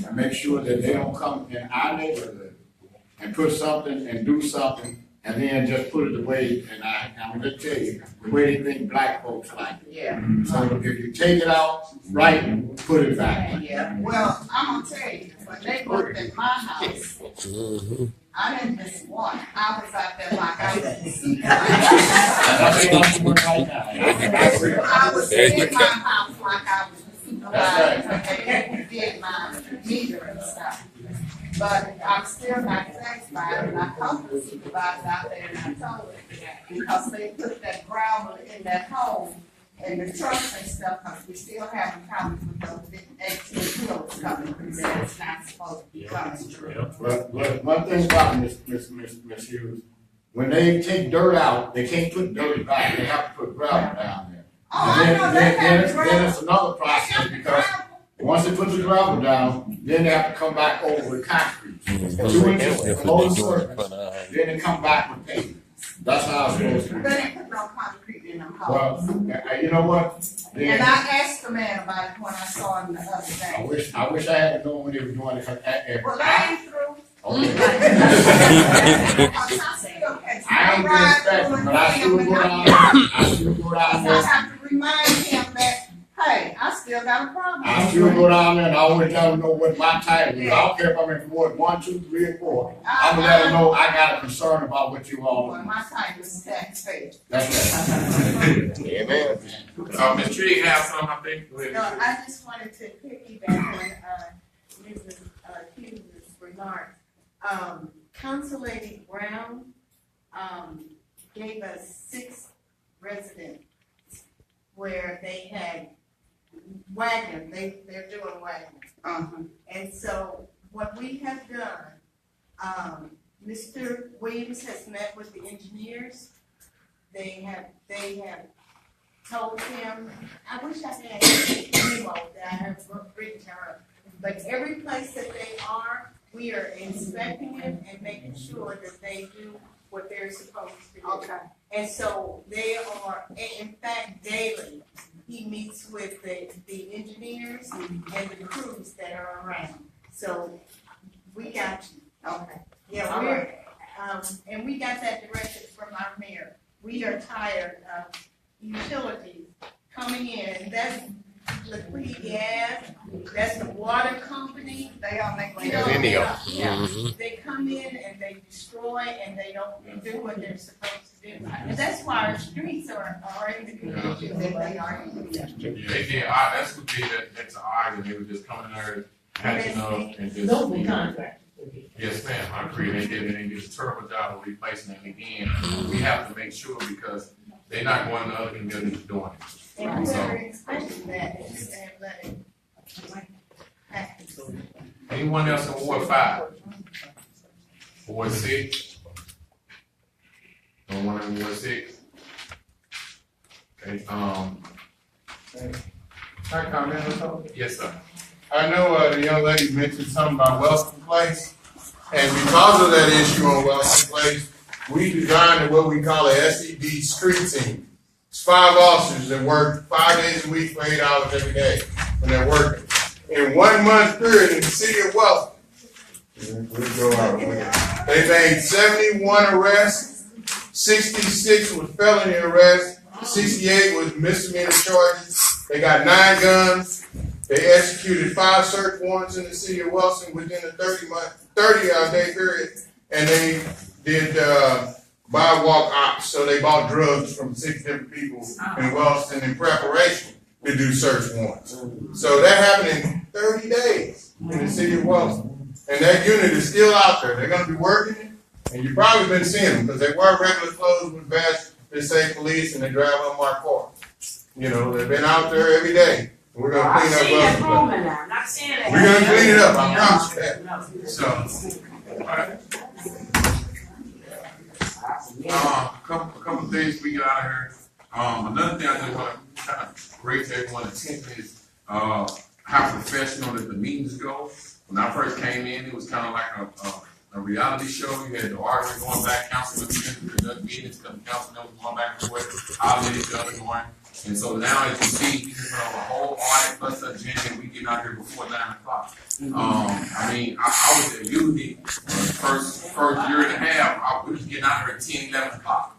I make sure that they don't come in our neighborhood and put something and do something and then just put it the way, and I'm gonna tell you, the way they think black folks like it. Yeah, So if you take it out, right, put it back. yeah. Well, I'm gonna tell you, when they worked at my house, I didn't miss one. I was out there like I was in my house like I was the supervisor, and did my meter and stuff. But I'm still not satisfied, and I talked to the supervisor out there, and I told him, because they put that gravel in that hole, and the trucks and stuff, because we still having problems with those big 18 wheels coming through there, it's not supposed to be coming through. But one thing about Miss Hughes, when they take dirt out, they can't put dirt back, they have to put gravel down there. Oh, I know they have Then it's another process, because once they put the gravel down, then they have to come back over with concrete. 2 inches below the surface, then they come back with pavement. That's how it's supposed to be. They didn't put no concrete in them holes. Well, you know what? And I asked the man about it when I saw him the other day. I wish I had known when they were doing it. Well, I ain't through. Okay. I ain't been inspecting, but I still go down there. I have to remind him that, hey, I still got a problem. I still go down there and I always let them know what my title is. I don't care if I'm in Ward 1, 2, 3, or 4. I'm gonna let them know I got a concern about what you all Well, do. my title is taxpayer. That's right. Amen. Ms. Tree have something, I think. Go ahead. No, I just wanted to piggyback on, Mrs. Hughes' remarks. Council Lady Brown, gave us 6 residents where they had wagon, they're doing wagon. And so what we have done, Mr. Williams has met with the engineers. They have told him, I wish I had a memo that I have written to her, but every place that they are, we are inspecting it and making sure that they do what they're supposed to do. Okay. And so they are, in fact, daily, he meets with the engineers and the crews that are around. So we got you. Okay. Yeah, All we're, and we got that direction from our mayor. We are tired of utilities coming in. That's Liquid Gas, that's the water company. They all make You like know, yeah, they come in and they destroy and they don't do what they're supposed to do. And that's why our streets are in the condition that they are in. Yeah, they did, that's what did that's odd, and they were just coming there, patching up and just. Don't be contractors. Yes, ma'am, I agree, they did a terrible job of replacing it again. We have to make sure because they're not going to other communities doing it. And whoever expected that, and let it happen. Anyone else in Ward 5? Ward 6? No one in Ward 6? Okay, Can I comment on something? yes, sir. I know the young lady mentioned something about Wellston Place, and because of that issue on Wellston Place, we designed what we call a SED street team. It's 5 officers that work 5 days a week for 8 hours every day when they're working. In 1 month period in the city of Wellston, they made 71 arrests, 66 was felony arrests, 68 was misdemeanor charges. They got 9 guns. They executed 5 search warrants in the city of Wellston within a 30-day period, and they did buy walk ops. So they bought drugs from 6 different people in Wellston in preparation to do search warrants. So that happened in 30 days in the city of Wellston. And that unit is still out there. They're going to be working it, and you've probably been seeing them because they wear regular clothes with badge that say police, and they drive unmarked cars. You know, they've been out there every day. And we're going to clean up Wellston. now, not saying that. We're going to clean it up, I promise you that. So, all right. Couple things we get out of here. Another thing I just want to kind of raise everyone's attention is how professional that the meetings go. When I first came in, it was kind of like a reality show. You had the argument going back, council meetings, because council members going back and forth, hollering at each other, going, And so now, as you see, we just went over a whole audit plus the agenda, and we get out here before 9 o'clock. I mean, I was at usually first year and a half, we was getting out here at 10, 11 o'clock.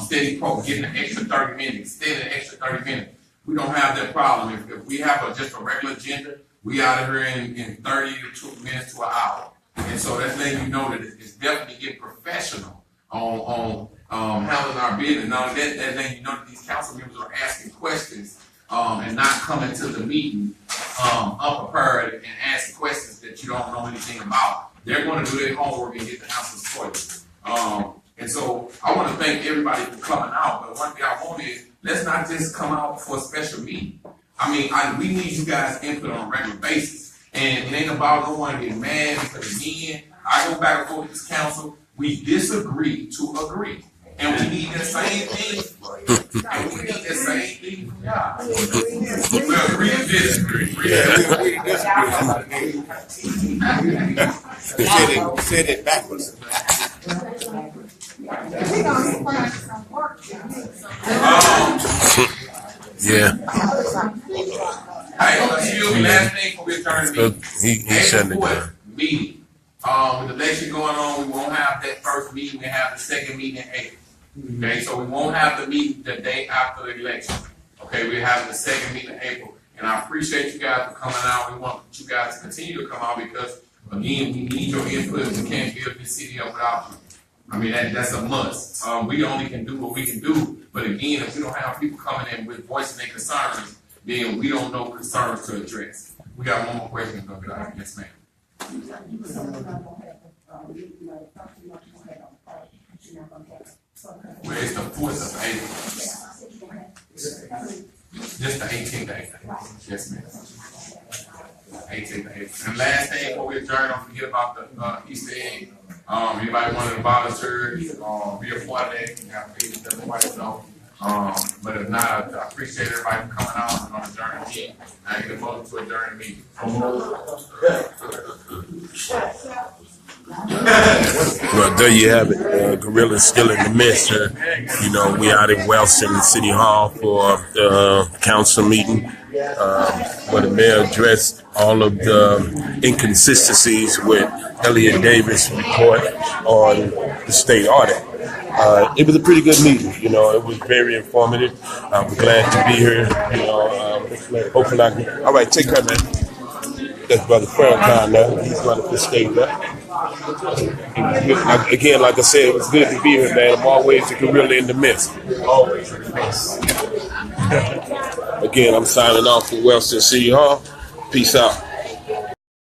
Steady getting an extra 30 minutes, steady an extra 30 minutes. We don't have that problem. If we have just a regular agenda, we out of here in 30 to 2 minutes to an hour. And so that's letting you know that it's definitely getting professional on handling our business. Not only that letting you know that these council members are asking questions and not coming to the meeting unprepared and asking questions that you don't know anything about. They're going to do their homework and get the answers for you. And so I want to thank everybody for coming out. But one thing I want is, let's not just come out for a special meeting. I mean, we need you guys' input on a regular basis. And it ain't about no one getting mad because, again, I go back and forth with this council. We disagree to agree. And we need the same thing. And we need the same thing from y'all. We agree to disagree. Said it backwards. We gonna find some work. Yeah. Hey, excuse me, last thing before we adjourn the meeting. He shutting it down. Meeting. With the election going on, we won't have that first meeting. We have the second meeting in April. Okay, so we won't have the meeting the day after the election. Okay, we're having the second meeting in April. And I appreciate you guys for coming out. We want you guys to continue to come out because, again, we need your input. We can't build this city up without you. I mean, that's a must. We only can do what we can do. But again, if we don't have people coming in with voicing their concerns, then we don't know concerns to address. We got one more question. Yes, ma'am. Well, it's the 4th of April. Just the 18th of April. Yes, ma'am. 18th of April. And last thing before we adjourn, don't forget about the Easter egg. Anybody want to volunteer, be a part of that, you have pages that nobody know. But if not, I appreciate everybody for coming out and on adjourn the meeting. I get a motion to adjourn the meeting. Well, there you have it. Guerrilla's still in the midst. You know, we out in Wellston City Hall for the council meeting where the mayor addressed all of the inconsistencies with Elliott Davis' report on the state audit. It was a pretty good meeting. You know, it was very informative. I'm glad to be here. You know, hopefully I can. All right, take care, man. That's Brother Farrakhan now. He's running for state now. Again, like I said, it was good to be here, man. I'm always a Guerrilla in the midst. Always in the midst. Again, I'm signing off from Wellston City Hall. Peace out.